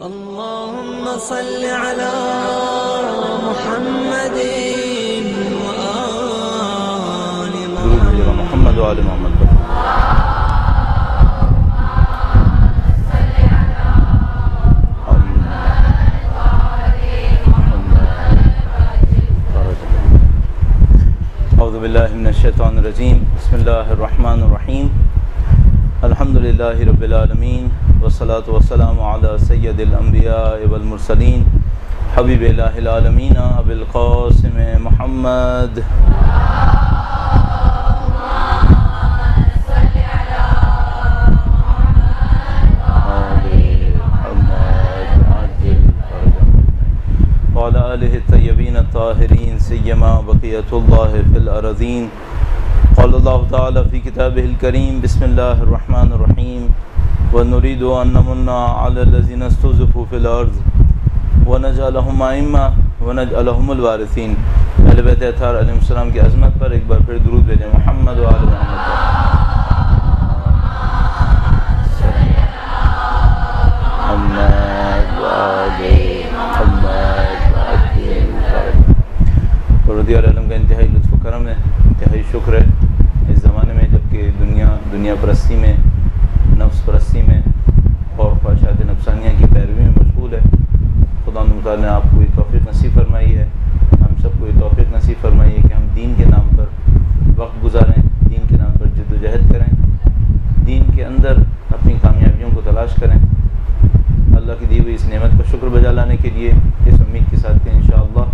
اللهم صل على محمد وآل محمد وآل محمد پر اعوذ باللہ من الشیطان الرجیم بسم اللہ الرحمن الرحیم الحمد للہ رب العالمین والصلاة والسلام علی سید الانبیاء والمرسلین حبیب الہ العالمین ابی القاسم محمد وعلى آلہ الطیبین الطاہرین سیما بقیۃ اللہ فی الارضین قال اللہ تعالی فی کتابہ الکریم بسم اللہ الرحمن الرحیم وَنُرِيدُ أَن نَّمُنَّ عَلَى الَّذِينَ اسْتُضْعِفُوا فِي الْأَرْضِ وَنَجْعَلَهُمْ أَئِمَّةً وَنَجْعَلَهُمُ الْوَارِثِينَ۔ اہل بیت اطہار علیہ السلام کی عظمت پر ایک بار پھر درود بھیجیں محمد و آل محمد۔ رضی اللہ عنہ کا انتہائی لطف و کرم ہے، انتہائی شکر ہے اس زمانے میں جبکہ دنیا پرستی میں، نفس پرستی میں اور خواہشات نفسانیہ کی پیروی میں مشغول ہے۔ خدا متعال نے آپ کو یہ توفیق نصیب فرمائی ہے، ہم سب کو یہ توفیق نصیب فرمائی ہے کہ ہم دین کے نام پر وقت گزاریں، دین کے نام پر جد و جہد کریں، دین کے اندر اپنی کامیابیوں کو تلاش کریں۔ اللہ کی دی ہوئی اس نعمت کا شکر بجا لانے کے لیے اس امید کے ساتھ کہ انشاءاللہ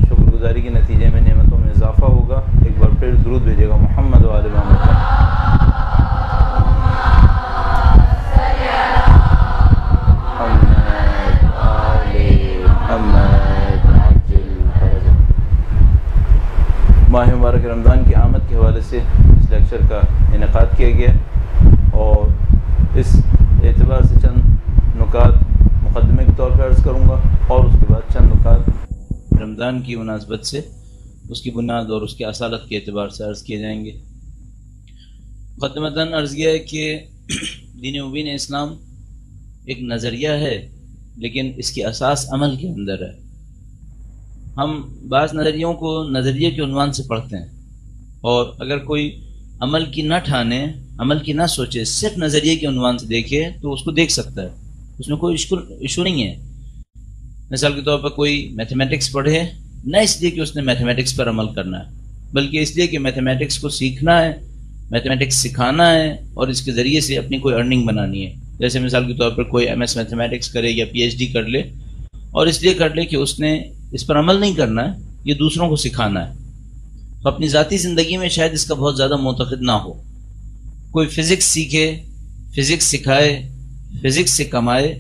شکر گزاری کے نتیجے میں نعمتوں میں اضافہ ہوگا۔ ایک بار پھر درود بھیجے گا محمد و آل محمد۔ ماہ مبارک رمضان کی آمد کے حوالے سے اس لیکچر کا انعقاد کیا گیا اور اس اعتبار سے چند نکات مقدمے کے طور پر عرض کروں گا اور اس کے بعد چند نکات رمضان کی مناسبت سے اس کی بنیاد اور اس کی اصالت کے اعتبار سے عرض کیے جائیں گے۔ مقدمتاً عرض کیا ہے کہ دین مبین اسلام ایک نظریہ ہے لیکن اس کی اساس عمل کے اندر ہے۔ ہم بعض نظریوں کو نظریے کے عنوان سے پڑھتے ہیں اور اگر کوئی عمل کی نہ ٹھانے، عمل کی نہ سوچے، صرف نظریے کے عنوان سے دیکھے تو اس کو دیکھ سکتا ہے، اس میں کوئی ایشو نہیں ہے۔ مثال کے طور پر کوئی میتھمیٹکس پڑھے نہ اس لیے کہ اس نے میتھمیٹکس پر عمل کرنا ہے بلکہ اس لیے کہ میتھمیٹکس کو سیکھنا ہے، میتھمیٹکس سکھانا ہے اور اس کے ذریعے سے اپنی کوئی ارننگ بنانی ہے۔ جیسے مثال کے طور پر کوئی ایم ایس میتھمیٹکس کرے یا پی ایچ ڈی کر لے اور اس لیے کر لے کہ اس نے اس پر عمل نہیں کرنا ہے، یہ دوسروں کو سکھانا ہے۔ تو اپنی ذاتی زندگی میں شاید اس کا بہت زیادہ معتقد نہ ہو۔ کوئی فزکس سیکھے، فزکس سکھائے، فزکس سے کمائے،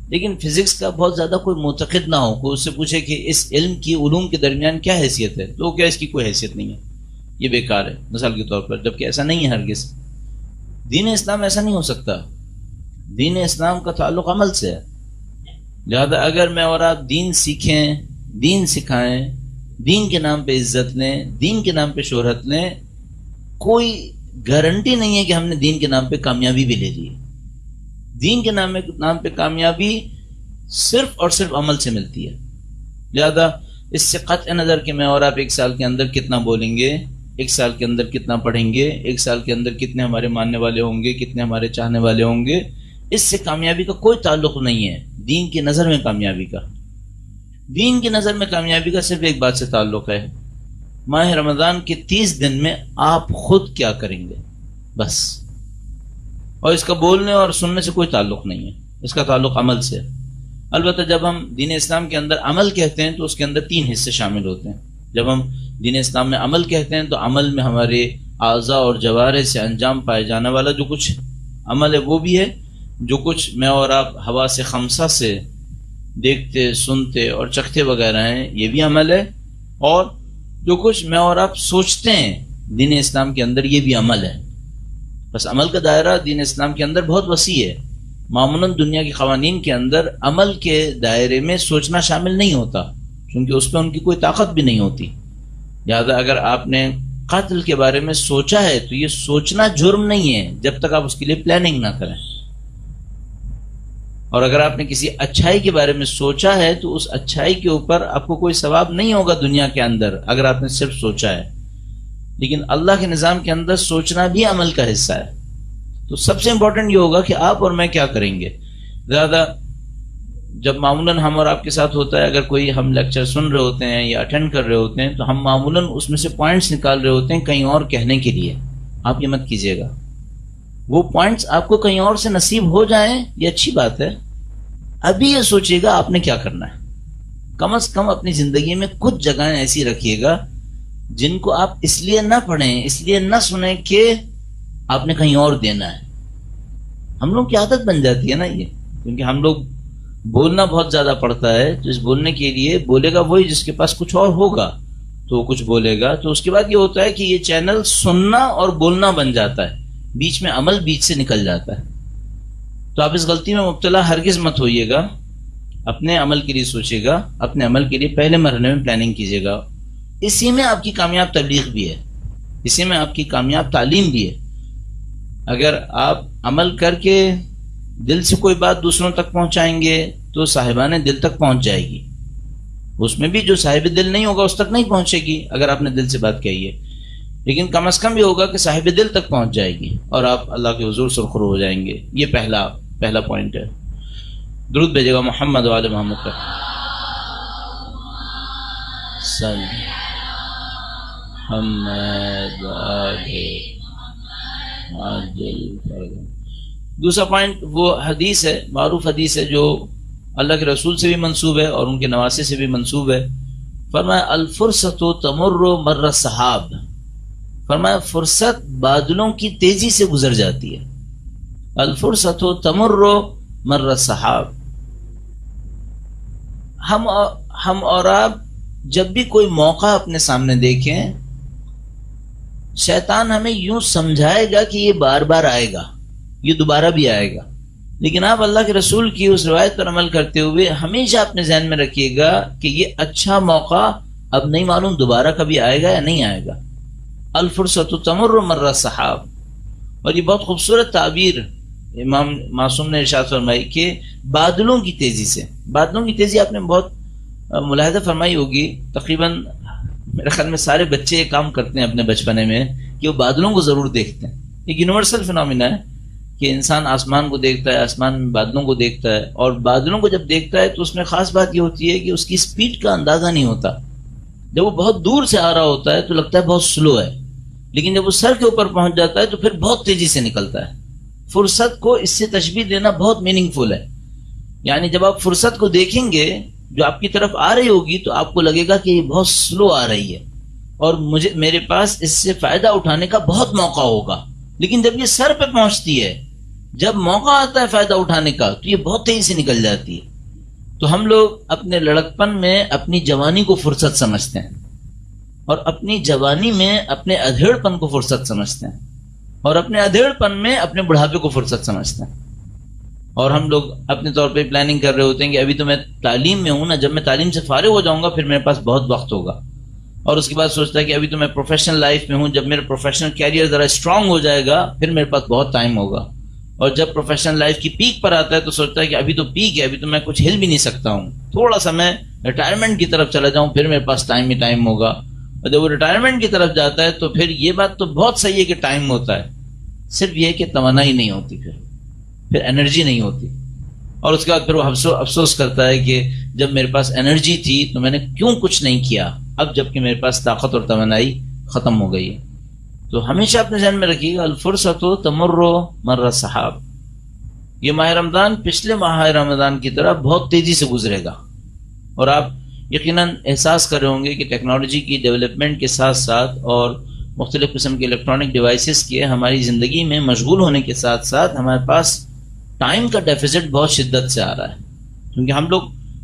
لیکن فزکس کا بہت زیادہ کوئی معتقد نہ ہو، کوئی اس سے پوچھے کہ اس علم کی علوم کے درمیان کیا حیثیت ہے تو کیا اس کی کوئی حیثیت نہیں ہے، یہ بیکار ہے مثال کے طور پر، جبکہ ایسا نہیں ہے ہرگز۔ دین اسلام ایسا نہیں ہو سکتا۔ دین اسلام کا تعلق عمل سے ہے، لہذا اگر میں اور آپ دین سیکھیں، دین سکھائیں، دین کے نام پہ عزت لیں، دین کے نام پہ شہرت لیں، کوئی گارنٹی نہیں ہے کہ ہم نے دین کے نام پہ کامیابی بھی لے لی۔ دین کے نام پہ کامیابی صرف اور صرف عمل سے ملتی ہے۔ لہذا اس سے قطع نظر کہ میں اور آپ ایک سال کے اندر کتنا بولیں گے، ایک سال کے اندر کتنا پڑھیں گے، ایک سال کے اندر کتنے ہمارے ماننے والے ہوں گے، کتنے ہمارے چاہنے والے ہوں گے، اس سے کامیابی کا کوئی تعلق نہیں ہے۔ دین کی نظر میں کامیابی کا، دین کی نظر میں کامیابی کا صرف ایک بات سے تعلق ہے، ماہ رمضان کے 30 دن میں آپ خود کیا کریں گے، بس۔ اور اس کا بولنے اور سننے سے کوئی تعلق نہیں ہے، اس کا تعلق عمل سے ہے۔ البتہ جب ہم دین اسلام کے اندر عمل کہتے ہیں تو اس کے اندر 3 حصے شامل ہوتے ہیں۔ جب ہم دین اسلام میں عمل کہتے ہیں تو عمل میں ہمارے اعضاء اور جوارح سے انجام پائے جانے والا جو کچھ عمل ہے وہ بھی ہے، جو کچھ میں اور آپ حواس خمسہ سے دیکھتے، سنتے اور چکھتے وغیرہ ہیں یہ بھی عمل ہے، اور جو کچھ میں اور آپ سوچتے ہیں دین اسلام کے اندر یہ بھی عمل ہے۔ بس عمل کا دائرہ دین اسلام کے اندر بہت وسیع ہے۔ معمولاً دنیا کے قوانین کے اندر عمل کے دائرے میں سوچنا شامل نہیں ہوتا کیونکہ اس پہ ان کی کوئی طاقت بھی نہیں ہوتی۔ لہذا اگر آپ نے قتل کے بارے میں سوچا ہے تو یہ سوچنا جرم نہیں ہے جب تک آپ اس کے لیے پلاننگ نہ کریں۔ اور اگر آپ نے کسی اچھائی کے بارے میں سوچا ہے تو اس اچھائی کے اوپر آپ کو کوئی ثواب نہیں ہوگا دنیا کے اندر اگر آپ نے صرف سوچا ہے، لیکن اللہ کے نظام کے اندر سوچنا بھی عمل کا حصہ ہے۔ تو سب سے امپورٹنٹ یہ ہوگا کہ آپ اور میں کیا کریں گے۔ زیادہ جب معمولاً ہم اور آپ کے ساتھ ہوتا ہے، اگر کوئی ہم لیکچر سن رہے ہوتے ہیں یا اٹینڈ کر رہے ہوتے ہیں تو ہم معمولاً اس میں سے پوائنٹس نکال رہے ہوتے ہیں کہیں اور کہنے کے لیے۔ آپ یہ مت کیجیے گا، وہ پوائنٹس آپ کو کہیں اور سے نصیب ہو جائیں یہ اچھی بات ہے، ابھی یہ سوچیے گا آپ نے کیا کرنا ہے۔ کم از کم اپنی زندگی میں کچھ جگہیں ایسی رکھیے گا جن کو آپ اس لیے نہ پڑھیں، اس لیے نہ سنیں کہ آپ نے کہیں اور دینا ہے۔ ہم لوگ کی عادت بن جاتی ہے نا یہ، کیونکہ ہم لوگ بولنا بہت زیادہ پڑتا ہے، تو اس بولنے کے لیے بولے گا وہی جس کے پاس کچھ اور ہوگا تو وہ کچھ بولے گا، تو اس کے بعد یہ ہوتا ہے کہ یہ چینل سننا اور بولنا بن جاتا ہے، بیچ میں عمل بیچ سے نکل جاتا ہے۔ تو آپ اس غلطی میں مبتلا ہرگز مت ہوئیے گا، اپنے عمل کے لیے سوچیے گا، اپنے عمل کے لیے پہلے مرحلے میں پلاننگ کیجیے گا۔ اسی میں آپ کی کامیاب تبلیغ بھی ہے، اسی میں آپ کی کامیاب تعلیم بھی ہے۔ اگر آپ عمل کر کے دل سے کوئی بات دوسروں تک پہنچائیں گے تو صاحبان دل تک پہنچ جائے گی، اس میں بھی جو صاحب دل نہیں ہوگا اس تک نہیں پہنچے گی اگر آپ نے دل سے بات کہی ہے، لیکن کم از کم یہ ہوگا کہ صاحب دل تک پہنچ جائے گی اور آپ اللہ کے حضور سرخرو ہو جائیں گے۔ یہ پہلا پوائنٹ ہے۔ درود بھیجے گا محمد و آل محمد پر۔ دوسرا پوائنٹ وہ حدیث ہے، معروف حدیث ہے جو اللہ کے رسول سے بھی منسوب ہے اور ان کے نواسے سے بھی منسوب ہے۔ فرمایا الفرصت تمر مر السحاب، فرمایا فرصت بادلوں کی تیزی سے گزر جاتی ہے۔ الفرصت تمر مر السحاب، ہم اور آپ جب بھی کوئی موقع اپنے سامنے دیکھیں، شیطان ہمیں یوں سمجھائے گا کہ یہ بار بار آئے گا، یہ دوبارہ بھی آئے گا، لیکن آپ اللہ کے رسول کی اس روایت پر عمل کرتے ہوئے ہمیشہ اپنے ذہن میں رکھیے گا کہ یہ اچھا موقع اب نہیں معلوم دوبارہ کبھی آئے گا یا نہیں آئے گا۔ الفرصت تمر مر السحاب، اور یہ بہت خوبصورت تعبیر امام معصوم نے ارشاد فرمائی کہ بادلوں کی تیزی سے، بادلوں کی تیزی آپ نے بہت ملاحظہ فرمائی ہوگی، تقریباً میرے خیال میں سارے بچے یہ کام کرتے ہیں اپنے بچپنے میں کہ وہ بادلوں کو ضرور دیکھتے ہیں۔ ایک یونیورسل فینومینا ہے کہ انسان آسمان کو دیکھتا ہے، آسمان میں بادلوں کو دیکھتا ہے، اور بادلوں کو جب دیکھتا ہے تو اس میں خاص بات یہ ہوتی ہے کہ اس کی سپیڈ کا اندازہ نہیں ہوتا۔ جب وہ بہت دور سے آ رہا ہوتا ہے تو لگتا ہے بہت سلو ہے، لیکن جب وہ سر کے اوپر پہنچ جاتا ہے تو پھر بہت تیزی سے نکلتا ہے۔ فرصت کو اس سے تشبیہ دینا بہت میننگ فل ہے، یعنی جب آپ فرصت کو دیکھیں گے جو آپ کی طرف آ رہی ہوگی تو آپ کو لگے گا کہ یہ بہت سلو آ رہی ہے اور میرے پاس اس سے فائدہ اٹھانے کا بہت موقع ہوگا، لیکن جب یہ سر پہ پہنچتی ہے، جب موقع آتا ہے فائدہ اٹھانے کا تو یہ بہت تیزی سے نکل جاتی ہے۔ تو ہم لوگ اپنے لڑکپن میں اپنی جوانی کو فرصت سمجھتے ہیں، اور اپنی جوانی میں اپنے ادھیڑ پن کو فرصت سمجھتے ہیں، اور اپنے ادھیڑ پن میں اپنے بڑھاپے کو فرصت سمجھتے ہیں۔ اور ہم لوگ اپنے طور پہ پلاننگ کر رہے ہوتے ہیں کہ ابھی تو میں تعلیم میں ہوں نا، جب میں تعلیم سے فارغ ہو جاؤں گا پھر میرے پاس بہت وقت ہوگا، اور اس کے بعد سوچتا ہے کہ ابھی تو میں پروفیشنل لائف میں ہوں، جب میرا پروفیشنل کیریئر ذرا اسٹرانگ ہو جائے گا پھر میرے پاس بہت ٹائم ہوگا، اور جب پروفیشنل لائف کی پیک پر آتا ہے تو سوچتا ہے کہ ابھی تو پیک ہے، ابھی تو میں کچھ ہل بھی نہیں سکتا ہوں، تھوڑا سا میں ریٹائرمنٹ کی طرف چلا جاؤں پھر میرے پاس ٹائم ہی ٹائم ہوگا۔ اور جب وہ ریٹائرمنٹ کی طرف جاتا ہے تو پھر یہ بات تو بہت صحیح ہے کہ ٹائم ہوتا ہے، صرف یہ کہ توانائی نہیں ہوتی، پھر انرجی نہیں ہوتی، اور اس کے بعد پھر وہ افسوس کرتا ہے کہ جب میرے پاس انرجی تھی تو میں نے کیوں کچھ نہیں کیا، اب جب کہ میرے پاس طاقت اور توانائی ختم ہو گئی ہے۔ تو ہمیشہ اپنے ذہن میں رکھیے گا الفرصت تمر مر السحاب، یہ ماہ رمضان پچھلے ماہ رمضان کی طرح بہت تیزی سے گزرے گا، اور آپ یقیناً احساس کر رہے ہوں گے کہ ٹیکنالوجی کی ڈیولپمنٹ کے ساتھ ساتھ اور مختلف قسم کے الیکٹرانک ڈیوائسز کے ہماری زندگی میں مشغول ہونے کے ساتھ ساتھ ہمارے پاس ٹائم کا ڈیفیسٹ بہت شدت سے آ رہا ہے، کیونکہ ہم لوگ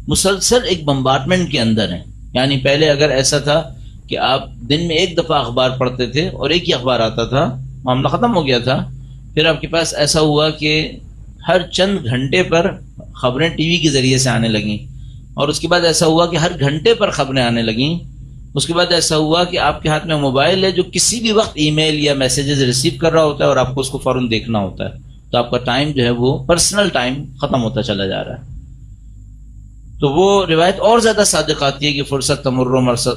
مسلسل ایک بمبارڈمنٹ کے اندر ہیں۔ یعنی پہلے اگر ایسا تھا کہ آپ دن میں ایک دفعہ اخبار پڑھتے تھے اور ایک ہی اخبار آتا تھا، معاملہ ختم ہو گیا تھا، پھر آپ کے پاس ایسا ہوا کہ ہر چند گھنٹے پر خبریں ٹی وی کے ذریعے سے آنے لگیں، اور اس کے بعد ایسا ہوا کہ ہر گھنٹے پر خبریں آنے لگیں، اس کے بعد ایسا ہوا کہ آپ کے ہاتھ میں موبائل ہے جو کسی بھی وقت ای میل یا میسیجز ریسیو کر رہا ہوتا ہے اور آپ کو اس کو فوراً دیکھنا ہوتا ہے، تو تو آپ کا ٹائم جو ہے وہ پرسنل ٹائم ختم ہوتا چلا جا رہا ہے. تو وہ روایت اور زیادہ صادق آتی ہے کہ فرصت تمر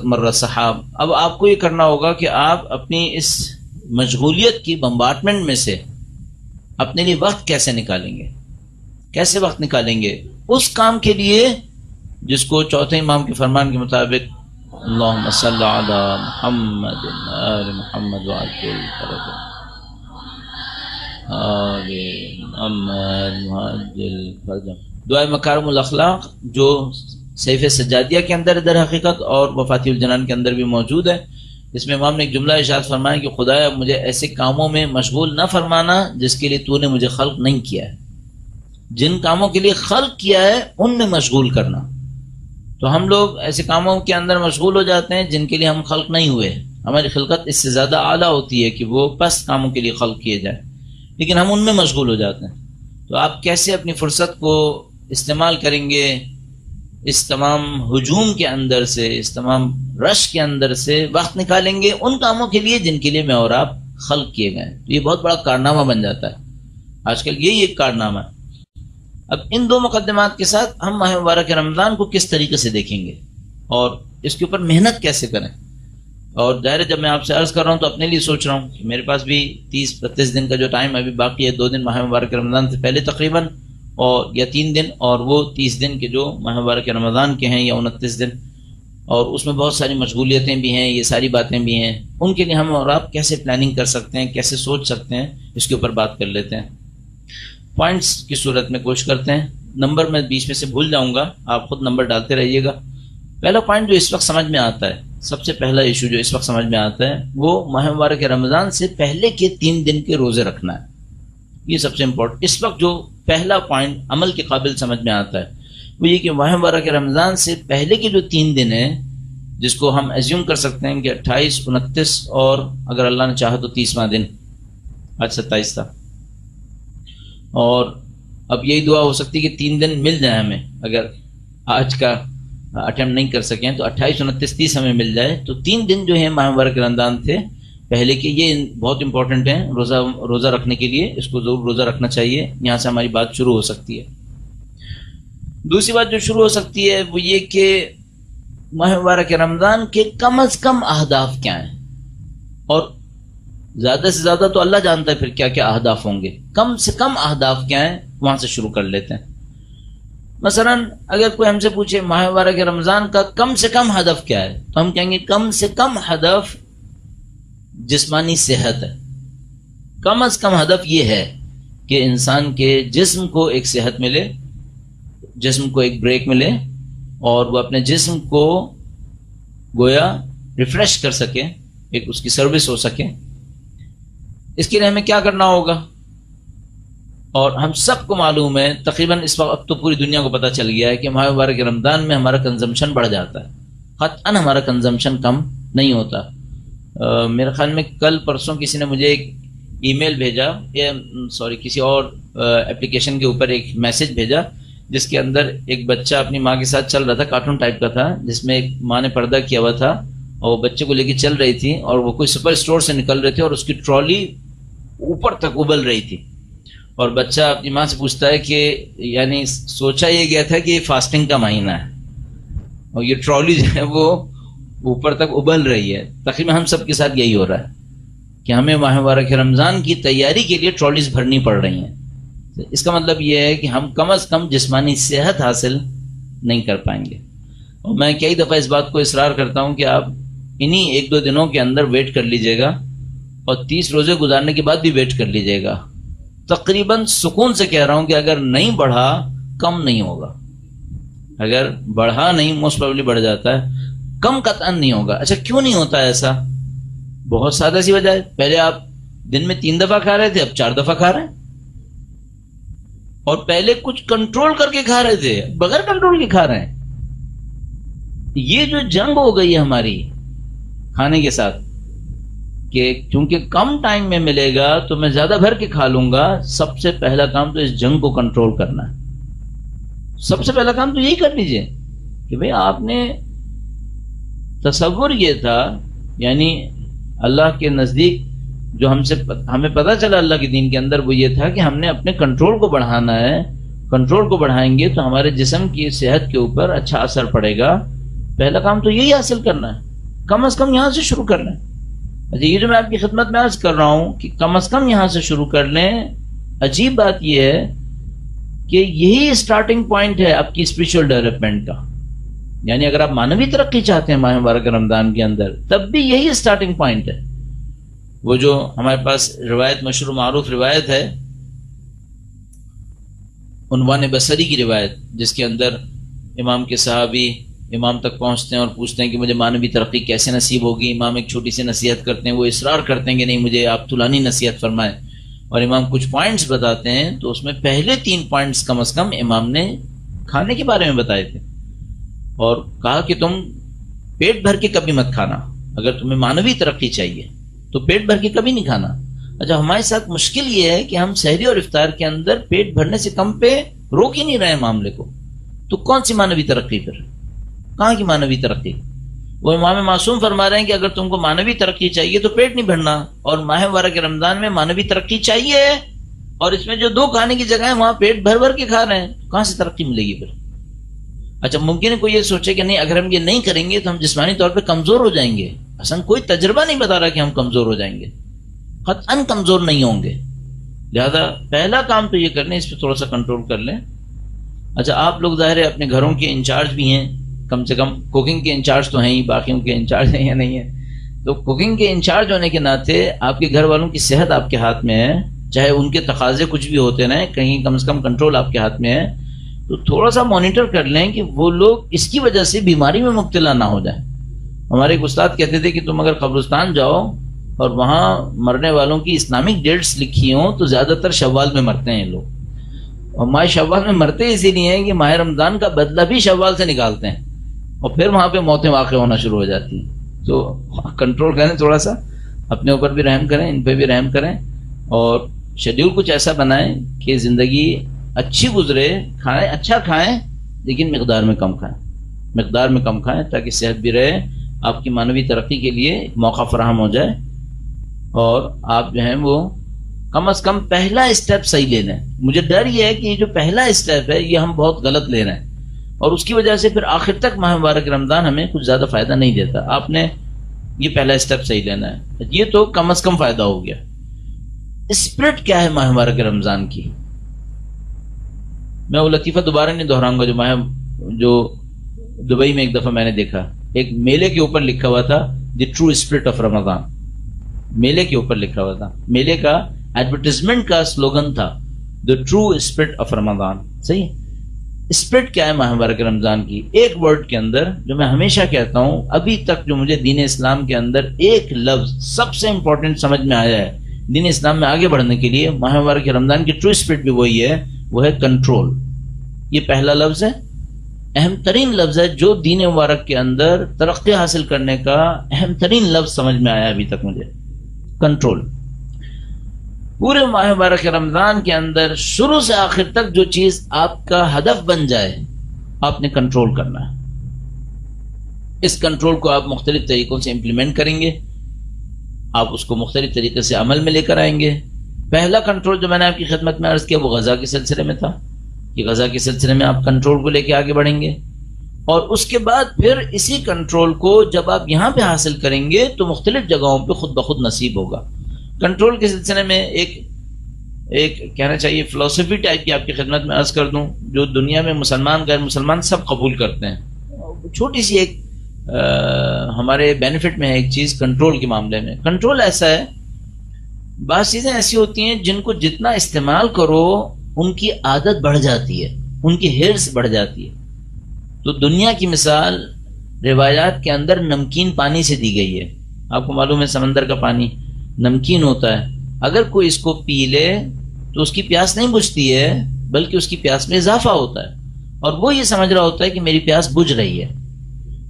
مر سحاب. اب آپ کو یہ کرنا ہوگا کہ آپ اپنی اس مشغولیت کی بمبارٹمنٹ میں سے اپنے لیے وقت کیسے نکالیں گے, کیسے وقت نکالیں گے اس کام کے لیے جس کو چوتھے امام کے فرمان کے مطابق اللہم صلی علی محمد آل محمد وعجل فرجہ آل محمد وعجل فرجہ. دعائے مکارم الاخلاق جو صحیفہ سجادیہ کے اندر در حقیقت اور وفاتی الجنان کے اندر بھی موجود ہے, اس میں امام نے ایک جملہ ارشاد فرمایا کہ خدایا مجھے ایسے کاموں میں مشغول نہ فرمانا جس کے لیے تو نے مجھے خلق نہیں کیا ہے. جن کاموں کے لیے خلق کیا ہے ان میں مشغول کرنا. تو ہم لوگ ایسے کاموں کے اندر مشغول ہو جاتے ہیں جن کے لیے ہم خلق نہیں ہوئے. ہماری خلقت اس سے زیادہ اعلیٰ ہوتی ہے کہ وہ پست کاموں کے لیے خلق کیے جائے, لیکن ہم ان میں مشغول ہو جاتے ہیں. تو آپ کیسے اپنی فرصت کو استعمال کریں گے اس تمام ہجوم کے اندر سے, اس تمام رش کے اندر سے وقت نکالیں گے ان کاموں کے لیے جن کے لیے میں اور آپ خلق کیے گئے. تو یہ بہت بڑا کارنامہ بن جاتا ہے. آج کل یہی ایک کارنامہ ہے. اب ان دو مقدمات کے ساتھ ہم ماہ مبارک رمضان کو کس طریقے سے دیکھیں گے اور اس کے اوپر محنت کیسے کریں. اور ظاہر جب میں آپ سے عرض کر رہا ہوں تو اپنے لیے سوچ رہا ہوں کہ میرے پاس بھی 30-32 دن کا جو ٹائم ابھی باقی ہے, 2 دن ماہ مبارک رمضان سے پہلے تقریباً اور یا 3 دن اور وہ 30 دن کے جو ماہ مبارک رمضان کے ہیں یا 29 دن, اور اس میں بہت ساری مشغولیتیں بھی ہیں, یہ ساری باتیں بھی ہیں. ان کے لیے ہم اور آپ کیسے پلاننگ کر سکتے ہیں, کیسے سوچ سکتے ہیں, اس کے اوپر بات کر لیتے ہیں. پوائنٹس کی صورت میں کوشش کرتے ہیں. نمبر میں بیچ میں سے بھول جاؤں گا, آپ خود نمبر ڈالتے رہیے گا. پہلا پوائنٹ جو اس وقت سمجھ میں آتا ہے, سب سے پہلا ایشو جو اس وقت سمجھ میں آتا ہے وہ ماہ مبارک رمضان سے پہلے کے 3 دن کے روزے رکھنا ہے. یہ سب سے امپورٹنٹ اس وقت جو پہلا پوائنٹ عمل کے قابل سمجھ میں آتا ہے وہ یہ کہ ماہ مبارک رمضان سے پہلے کے جو 3 دن ہیں جس کو ہم ایزیوم کر سکتے ہیں کہ 28, 29 اور اگر اللہ نے چاہا تو 30واں دن, آج 27 تھا. اور اب یہی دعا ہو سکتی ہے کہ 3 دن مل جائیں ہمیں, اگر آج کا اٹیمپٹ نہیں کر سکیں تو 28, 29, 30 ہمیں مل جائے. تو 3 دن جو ہیں ماہ مبارک رمضان تھے پہلے کے, یہ بہت امپورٹنٹ ہیں روزہ رکھنے کے لیے. اس کو ضرور روزہ رکھنا چاہیے. یہاں سے ہماری بات شروع ہو سکتی ہے. دوسری بات جو شروع ہو سکتی ہے وہ یہ کہ ماہ مبارک رمضان کے کم از کم اہداف کیا ہیں, اور زیادہ سے زیادہ تو اللہ جانتا ہے پھر کیا کیا اہداف ہوں گے. کم سے کم اہداف کیا ہیں وہاں سے شروع کر لیتے ہیں. مثلا اگر کوئی ہم سے پوچھے ماہ مبارک رمضان کا کم سے کم ہدف کیا ہے تو ہم کہیں گے کم سے کم ہدف جسمانی صحت ہے. کم از کم ہدف یہ ہے کہ انسان کے جسم کو ایک صحت ملے, جسم کو ایک بریک ملے اور وہ اپنے جسم کو گویا ریفریش کر سکے, ایک اس کی سروس ہو سکے. اس کے لیے ہمیں کیا کرنا ہوگا, اور ہم سب کو معلوم ہے تقریباً اس وقت تو پوری دنیا کو پتہ چل گیا ہے کہ ماہ مبارک رمضان میں ہمارا کنزمپشن بڑھ جاتا ہے, قطعاً ہمارا کنزمپشن کم نہیں ہوتا. میرے خیال میں کل پرسوں کسی نے مجھے ایک ای میل بھیجا, کسی اور اپلیکیشن کے اوپر ایک میسج بھیجا جس کے اندر ایک بچہ اپنی ماں کے ساتھ چل رہا تھا, کارٹون ٹائپ کا تھا, جس میں ایک ماں نے پردہ کیا ہوا تھا اور وہ بچے کو لے کے چل رہی تھی اور وہ کوئی سپر اسٹور سے نکل رہے تھے اور اس کی ٹرالی اوپر تک ابل رہی تھی. اور بچہ اپنی ماں سے پوچھتا ہے کہ یعنی سوچا یہ گیا تھا کہ یہ فاسٹنگ کا مہینہ ہے اور یہ ٹرالی جو ہے وہ اوپر تک ابل رہی ہے. تقریباً ہم سب کے ساتھ یہی ہو رہا ہے کہ ہمیں ماہ مبارک رمضان کی تیاری کے لیے ٹرالیز بھرنی پڑ رہی ہیں. اس کا مطلب یہ ہے کہ ہم کم از کم جسمانی صحت حاصل نہیں کر پائیں گے. اور میں کئی دفعہ اس بات کو اصرار کرتا ہوں کہ آپ انہی 1-2 دنوں کے اندر ویٹ کر لیجئے گا اور 30 روزے گزارنے کے بعد بھی ویٹ کر لیجئے گا. تقریباً سکون سے کہہ رہا ہوں کہ اگر نہیں بڑھا کم نہیں ہوگا, اگر بڑھا نہیں موسٹ پروبیبلی بڑھ جاتا ہے, کم قطعاً نہیں ہوگا. اچھا کیوں نہیں ہوتا ایسا؟ بہت سادہ سی وجہ ہے. پہلے آپ دن میں 3 دفعہ کھا رہے تھے, اب 4 دفعہ کھا رہے ہیں. اور پہلے کچھ کنٹرول کر کے کھا رہے تھے, بغیر کنٹرول کے کھا رہے ہیں. یہ جو جنگ ہو گئی ہے ہماری کھانے کے ساتھ کہ چونکہ کم ٹائم میں ملے گا تو میں زیادہ بھر کے کھا لوں گا, سب سے پہلا کام تو اس جنگ کو کنٹرول کرنا ہے. سب سے پہلا کام تو یہی کر لیجئے کہ بھئی آپ نے تصور یہ تھا, یعنی اللہ کے نزدیک جو ہمیں پتہ چلا اللہ کے دین کے اندر وہ یہ تھا کہ ہم نے اپنے کنٹرول کو بڑھانا ہے. کنٹرول کو بڑھائیں گے تو ہمارے جسم کی صحت کے اوپر اچھا اثر پڑے گا. پہلا کام تو یہی حاصل کرنا ہے, کم از کم یہاں سے شروع کرنا ہے. اچھا یہ جو میں آپ کی خدمت میں عرض کر رہا ہوں کہ کم از کم یہاں سے شروع کر لیں, عجیب بات یہ ہے کہ یہی اسٹارٹنگ پوائنٹ ہے آپ کی اسپریچول ڈیولپمنٹ کا. یعنی اگر آپ مانوی ترقی چاہتے ہیں ماہ مبارک رمضان کے اندر, تب بھی یہی اسٹارٹنگ پوائنٹ ہے. وہ جو ہمارے پاس روایت, مشہور معروف روایت ہے, عنوان بصری کی روایت, جس کے اندر امام کے صحابی امام تک پہنچتے ہیں اور پوچھتے ہیں کہ مجھے مانوی ترقی کیسے نصیب ہوگی. امام ایک چھوٹی سی نصیحت کرتے ہیں, وہ اصرار کرتے ہیں کہ نہیں مجھے آپ طولانی نصیحت فرمائیں, اور امام کچھ پوائنٹس بتاتے ہیں. تو اس میں پہلے 3 پوائنٹس کم از کم امام نے کھانے کے بارے میں بتائے تھے, اور کہا کہ تم پیٹ بھر کے کبھی مت کھانا. اگر تمہیں مانوی ترقی چاہیے تو پیٹ بھر کے کبھی نہیں کھانا. اچھا ہمارے ساتھ مشکل یہ ہے کہ ہم سحری اور افطار کے اندر پیٹ بھرنے سے کم پہ روک ہی نہیں رہے معاملے کو. تو کون سی مانوی ترقی پھر, کہاں کی مانوی ترقی؟ وہ امام معصوم فرما رہے ہیں کہ اگر تم کو مانوی ترقی چاہیے تو پیٹ نہیں بھرنا, اور ماہ مبارک رمضان میں مانوی ترقی چاہیے, اور اس میں جو 2 کھانے کی جگہ ہے وہاں پیٹ بھر بھر کے کھا رہے ہیں, کہاں سے ترقی ملے گی پھر؟ اچھا ممکن ہے کوئی یہ سوچے کہ نہیں اگر ہم یہ نہیں کریں گے تو ہم جسمانی طور پہ کمزور ہو جائیں گے. اصلا کوئی تجربہ نہیں بتا رہا کہ ہم کمزور ہو جائیں گے, قطعاً کمزور نہیں ہوں گے. لہذا پہلا کام تو یہ کر لیں, اس پہ تھوڑا سا کنٹرول کر لیں. اچھا آپ لوگ ظاہر ہے اپنے گھروں کے انچارج بھی ہیں, کم سے کم کوکنگ کے انچارج تو ہیں ہی, باقیوں کے انچارج ہیں یا نہیں ہیں. تو کوکنگ کے انچارج ہونے کے ناطے آپ کے گھر والوں کی صحت آپ کے ہاتھ میں ہے, چاہے ان کے تقاضے کچھ بھی ہوتے رہیں, کہیں کم سے کم کنٹرول آپ کے ہاتھ میں ہے. تو تھوڑا سا مانیٹر کر لیں کہ وہ لوگ اس کی وجہ سے بیماری میں مبتلا نہ ہو جائیں. ہمارے ایک استاد کہتے تھے کہ تم اگر قبرستان جاؤ اور وہاں مرنے والوں کی اسلامک ڈیٹس لکھی ہوں تو زیادہ تر شوال میں مرتے ہیں لوگ, اور ماہ شوال میں مرتے اسی لیے ہیں کہ ماہ رمضان کا بدلہ بھی شوال سے نکالتے ہیں, اور پھر وہاں پہ موتیں واقع ہونا شروع ہو جاتی ہیں. تو کنٹرول کریں, تھوڑا سا اپنے اوپر بھی رحم کریں, ان پہ بھی رحم کریں, اور شیڈیول کچھ ایسا بنائیں کہ زندگی اچھی گزرے. کھائیں, اچھا کھائیں, لیکن مقدار میں کم کھائیں, مقدار میں کم کھائیں تاکہ صحت بھی رہے, آپ کی مانوی ترقی کے لیے ایک موقع فراہم ہو جائے, اور آپ جو ہیں وہ کم از کم پہلا اسٹیپ صحیح لے لیں. مجھے ڈر یہ ہے کہ یہ جو پہلا اسٹیپ ہے یہ ہم بہت غلط لے رہے ہیں, اور اس کی وجہ سے پھر آخر تک ماہ مبارک رمضان ہمیں کچھ زیادہ فائدہ نہیں دیتا. آپ نے یہ پہلا اسٹیپ صحیح لینا ہے, یہ تو کم از کم فائدہ ہو گیا. اسپرٹ کیا ہے ماہ مبارک رمضان کی؟ میں وہ لطیفہ دوبارہ نہیں دہراؤں گا جو دبئی میں ایک دفعہ میں نے دیکھا. ایک میلے کے اوپر لکھا ہوا تھا دی ٹرو اسپرٹ آف رمضان, میلے کے اوپر لکھا ہوا تھا. میلے کا ایڈورٹیزمنٹ کا سلوگن تھا دی ٹرو اسپرٹ آف رمضان. صحیح. اسپرٹ کیا ہے ماہ مبارک رمضان کی؟ ایک ورڈ کے اندر جو میں ہمیشہ کہتا ہوں, ابھی تک جو مجھے دین اسلام کے اندر ایک لفظ سب سے امپورٹنٹ سمجھ میں آیا ہے دین اسلام میں آگے بڑھنے کے لیے, ماہ مبارک رمضان کی ٹرو اسپرٹ بھی وہی ہے, وہ ہے کنٹرول. یہ پہلا لفظ ہے, اہم ترین لفظ ہے جو دین مبارک کے اندر ترقی حاصل کرنے کا اہم ترین لفظ سمجھ میں آیا ابھی تک مجھے, کنٹرول. پورے ماہ مبارک رمضان کے اندر شروع سے آخر تک جو چیز آپ کا ہدف بن جائے آپ نے کنٹرول کرنا ہے. اس کنٹرول کو آپ مختلف طریقوں سے امپلیمنٹ کریں گے, آپ اس کو مختلف طریقے سے عمل میں لے کر آئیں گے. پہلا کنٹرول جو میں نے آپ کی خدمت میں عرض کیا وہ غذا کے سلسلے میں تھا, کہ غذا کے سلسلے میں آپ کنٹرول کو لے کے آگے بڑھیں گے, اور اس کے بعد پھر اسی کنٹرول کو جب آپ یہاں پہ حاصل کریں گے تو مختلف جگہوں پہ خود بخود نصیب ہوگا. کنٹرول کے سلسلے میں ایک کہنا چاہیے فلسفی ٹائپ کی آپ کی خدمت میں عرض کر دوں, جو دنیا میں مسلمان غیر مسلمان سب قبول کرتے ہیں. چھوٹی سی ایک ہمارے بینیفٹ میں ہے ایک چیز کنٹرول کے معاملے میں. کنٹرول ایسا ہے, بعض چیزیں ایسی ہوتی ہیں جن کو جتنا استعمال کرو ان کی عادت بڑھ جاتی ہے, ان کی ہرس بڑھ جاتی ہے. تو دنیا کی مثال روایات کے اندر نمکین پانی سے دی گئی ہے. آپ کو معلوم ہے سمندر کا پانی نمکین ہوتا ہے, اگر کوئی اس کو پی لے تو اس کی پیاس نہیں بجھتی ہے بلکہ اس کی پیاس میں اضافہ ہوتا ہے, اور وہ یہ سمجھ رہا ہوتا ہے کہ میری پیاس بجھ رہی ہے.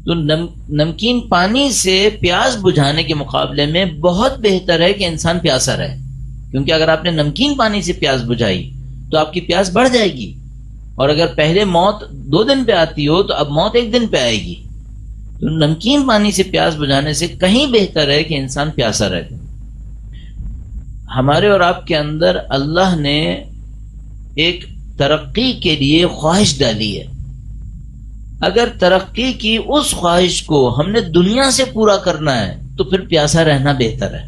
تو نمکین پانی سے پیاس بجھانے کے مقابلے میں بہت بہتر ہے کہ انسان پیاسا رہے, کیونکہ اگر آپ نے نمکین پانی سے پیاس بجھائی تو آپ کی پیاس بڑھ جائے گی, اور اگر پہلے موت 2 دن پہ آتی ہو تو اب موت 1 دن پہ آئے گی. تو نمکین پانی سے پیاس بجھانے سے کہیں بہتر ہے کہ انسان پیاسا رہے. ہمارے اور آپ کے اندر اللہ نے ایک ترقی کے لیے خواہش ڈالی ہے. اگر ترقی کی اس خواہش کو ہم نے دنیا سے پورا کرنا ہے تو پھر پیاسا رہنا بہتر ہے،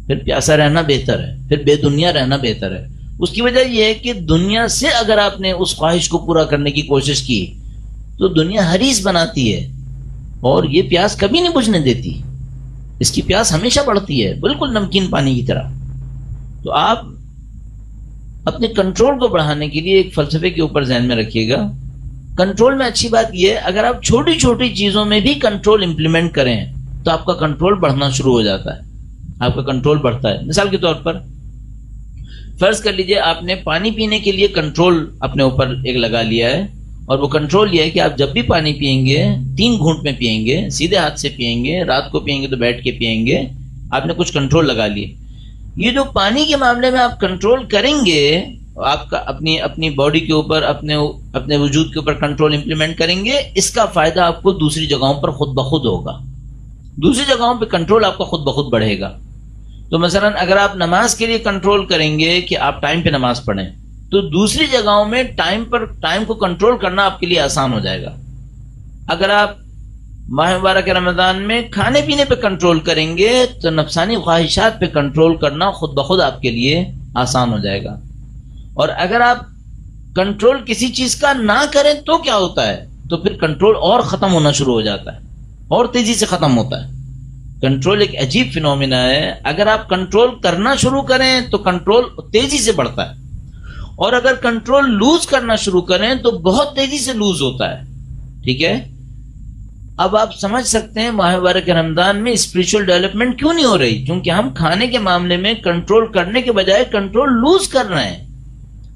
پھر پیاسا رہنا بہتر ہے، پھر بے دنیا رہنا بہتر ہے. اس کی وجہ یہ ہے کہ دنیا سے اگر آپ نے اس خواہش کو پورا کرنے کی کوشش کی تو دنیا حریص بناتی ہے اور یہ پیاس کبھی نہیں بجھنے دیتی، اس کی پیاس ہمیشہ بڑھتی ہے، بالکل نمکین پانی کی طرح. تو آپ اپنے کنٹرول کو بڑھانے کے لیے ایک فلسفے کے اوپر ذہن میں رکھیے گا. کنٹرول میں اچھی بات یہ ہے اگر آپ چھوٹی چھوٹی چیزوں میں بھی کنٹرول امپلیمنٹ کریں تو آپ کا کنٹرول بڑھنا شروع ہو جاتا ہے، آپ کا کنٹرول بڑھتا ہے. مثال کے طور پر فرض کر لیجئے آپ نے پانی پینے کے لیے کنٹرول اپنے اوپر ایک لگا لیا ہے، اور وہ کنٹرول یہ ہے کہ آپ جب بھی پانی پیئیں گے 3 گھونٹ میں پیئیں گے، سیدھے ہاتھ سے پیئیں گے، رات کو پیئیں گے تو بیٹھ کے پیئیں گے. آپ نے کچھ کنٹرول لگا لیے. یہ جو پانی کے معاملے میں آپ کنٹرول کریں گے، آپ کا اپنی باڈی کے اوپر، اپنے وجود کے اوپر کنٹرول امپلیمنٹ کریں گے، اس کا فائدہ آپ کو دوسری جگہوں پر خود بخود ہوگا، دوسری جگہوں پہ کنٹرول آپ کا خود بخود بڑھے گا. تو مثلا اگر آپ نماز کے لیے کنٹرول کریں گے کہ آپ ٹائم پہ نماز پڑھیں تو دوسری جگہوں میں ٹائم کو کنٹرول کرنا آپ کے لیے آسان ہو جائے گا. اگر آپ ماہ مبارک رمضان میں کھانے پینے پہ کنٹرول کریں گے تو نفسانی خواہشات پہ کنٹرول کرنا خود بخود آپ کے لیے آسان ہو جائے گا. اور اگر آپ کنٹرول کسی چیز کا نہ کریں تو کیا ہوتا ہے، تو پھر کنٹرول اور ختم ہونا شروع ہو جاتا ہے، اور تیزی سے ختم ہوتا ہے. کنٹرول ایک عجیب فینومینا ہے. اگر آپ کنٹرول کرنا شروع کریں تو کنٹرول تیزی سے بڑھتا ہے، اور اگر کنٹرول لوز کرنا شروع کریں تو بہت تیزی سے لوز ہوتا ہے. ٹھیک ہے، اب آپ سمجھ سکتے ہیں ماہ مبارک رمضان میں اسپریچول ڈیولپمنٹ کیوں نہیں ہو رہی، کیونکہ ہم کھانے کے معاملے میں کنٹرول کرنے کے بجائے کنٹرول لوز کر رہے ہیں.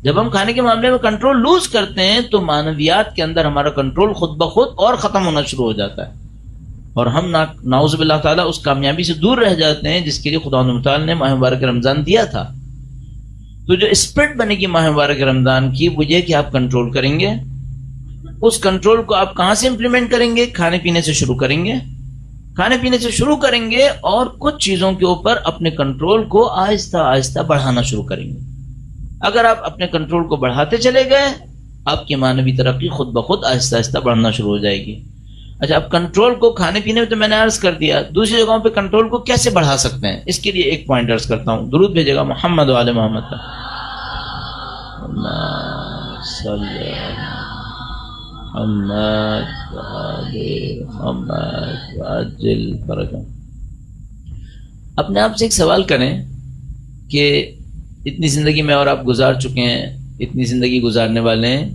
جب ہم کھانے کے معاملے میں کنٹرول لوز کرتے ہیں تو معنویات کے اندر ہمارا کنٹرول خود بخود اور ختم ہونا شروع ہو جاتا ہے، اور ہم نعوذ باللہ تعالیٰ اس کامیابی سے دور رہ جاتے ہیں جس کے لیے خدا متعال نے ماہ مبارک رمضان دیا تھا. تو جو اسپرٹ بنے گی ماہ مبارک رمضان کی وہ یہ کہ آپ کنٹرول کریں گے. اس کنٹرول کو آپ کہاں سے امپلیمنٹ کریں گے؟ کھانے پینے سے شروع کریں گے، کھانے پینے سے شروع کریں گے اور کچھ چیزوں کے اوپر اپنے کنٹرول کو آہستہ آہستہ بڑھانا شروع کریں گے. اگر آپ اپنے کنٹرول کو بڑھاتے چلے گئے آپ کی معنوی ترقی خود بخود آہستہ آہستہ بڑھنا شروع ہو جائے گی. اچھا، اب کنٹرول کو کھانے پینے میں تو میں نے عرض کر دیا، دوسری جگہوں پہ کنٹرول کو کیسے بڑھا سکتے ہیں اس کے لیے ایک پوائنٹ عرض کرتا ہوں. درود بھیجے گا محمد و آل محمد کا. اپنے آپ سے ایک سوال کریں کہ اتنی زندگی میں اور آپ گزار چکے ہیں، اتنی زندگی گزارنے والے ہیں،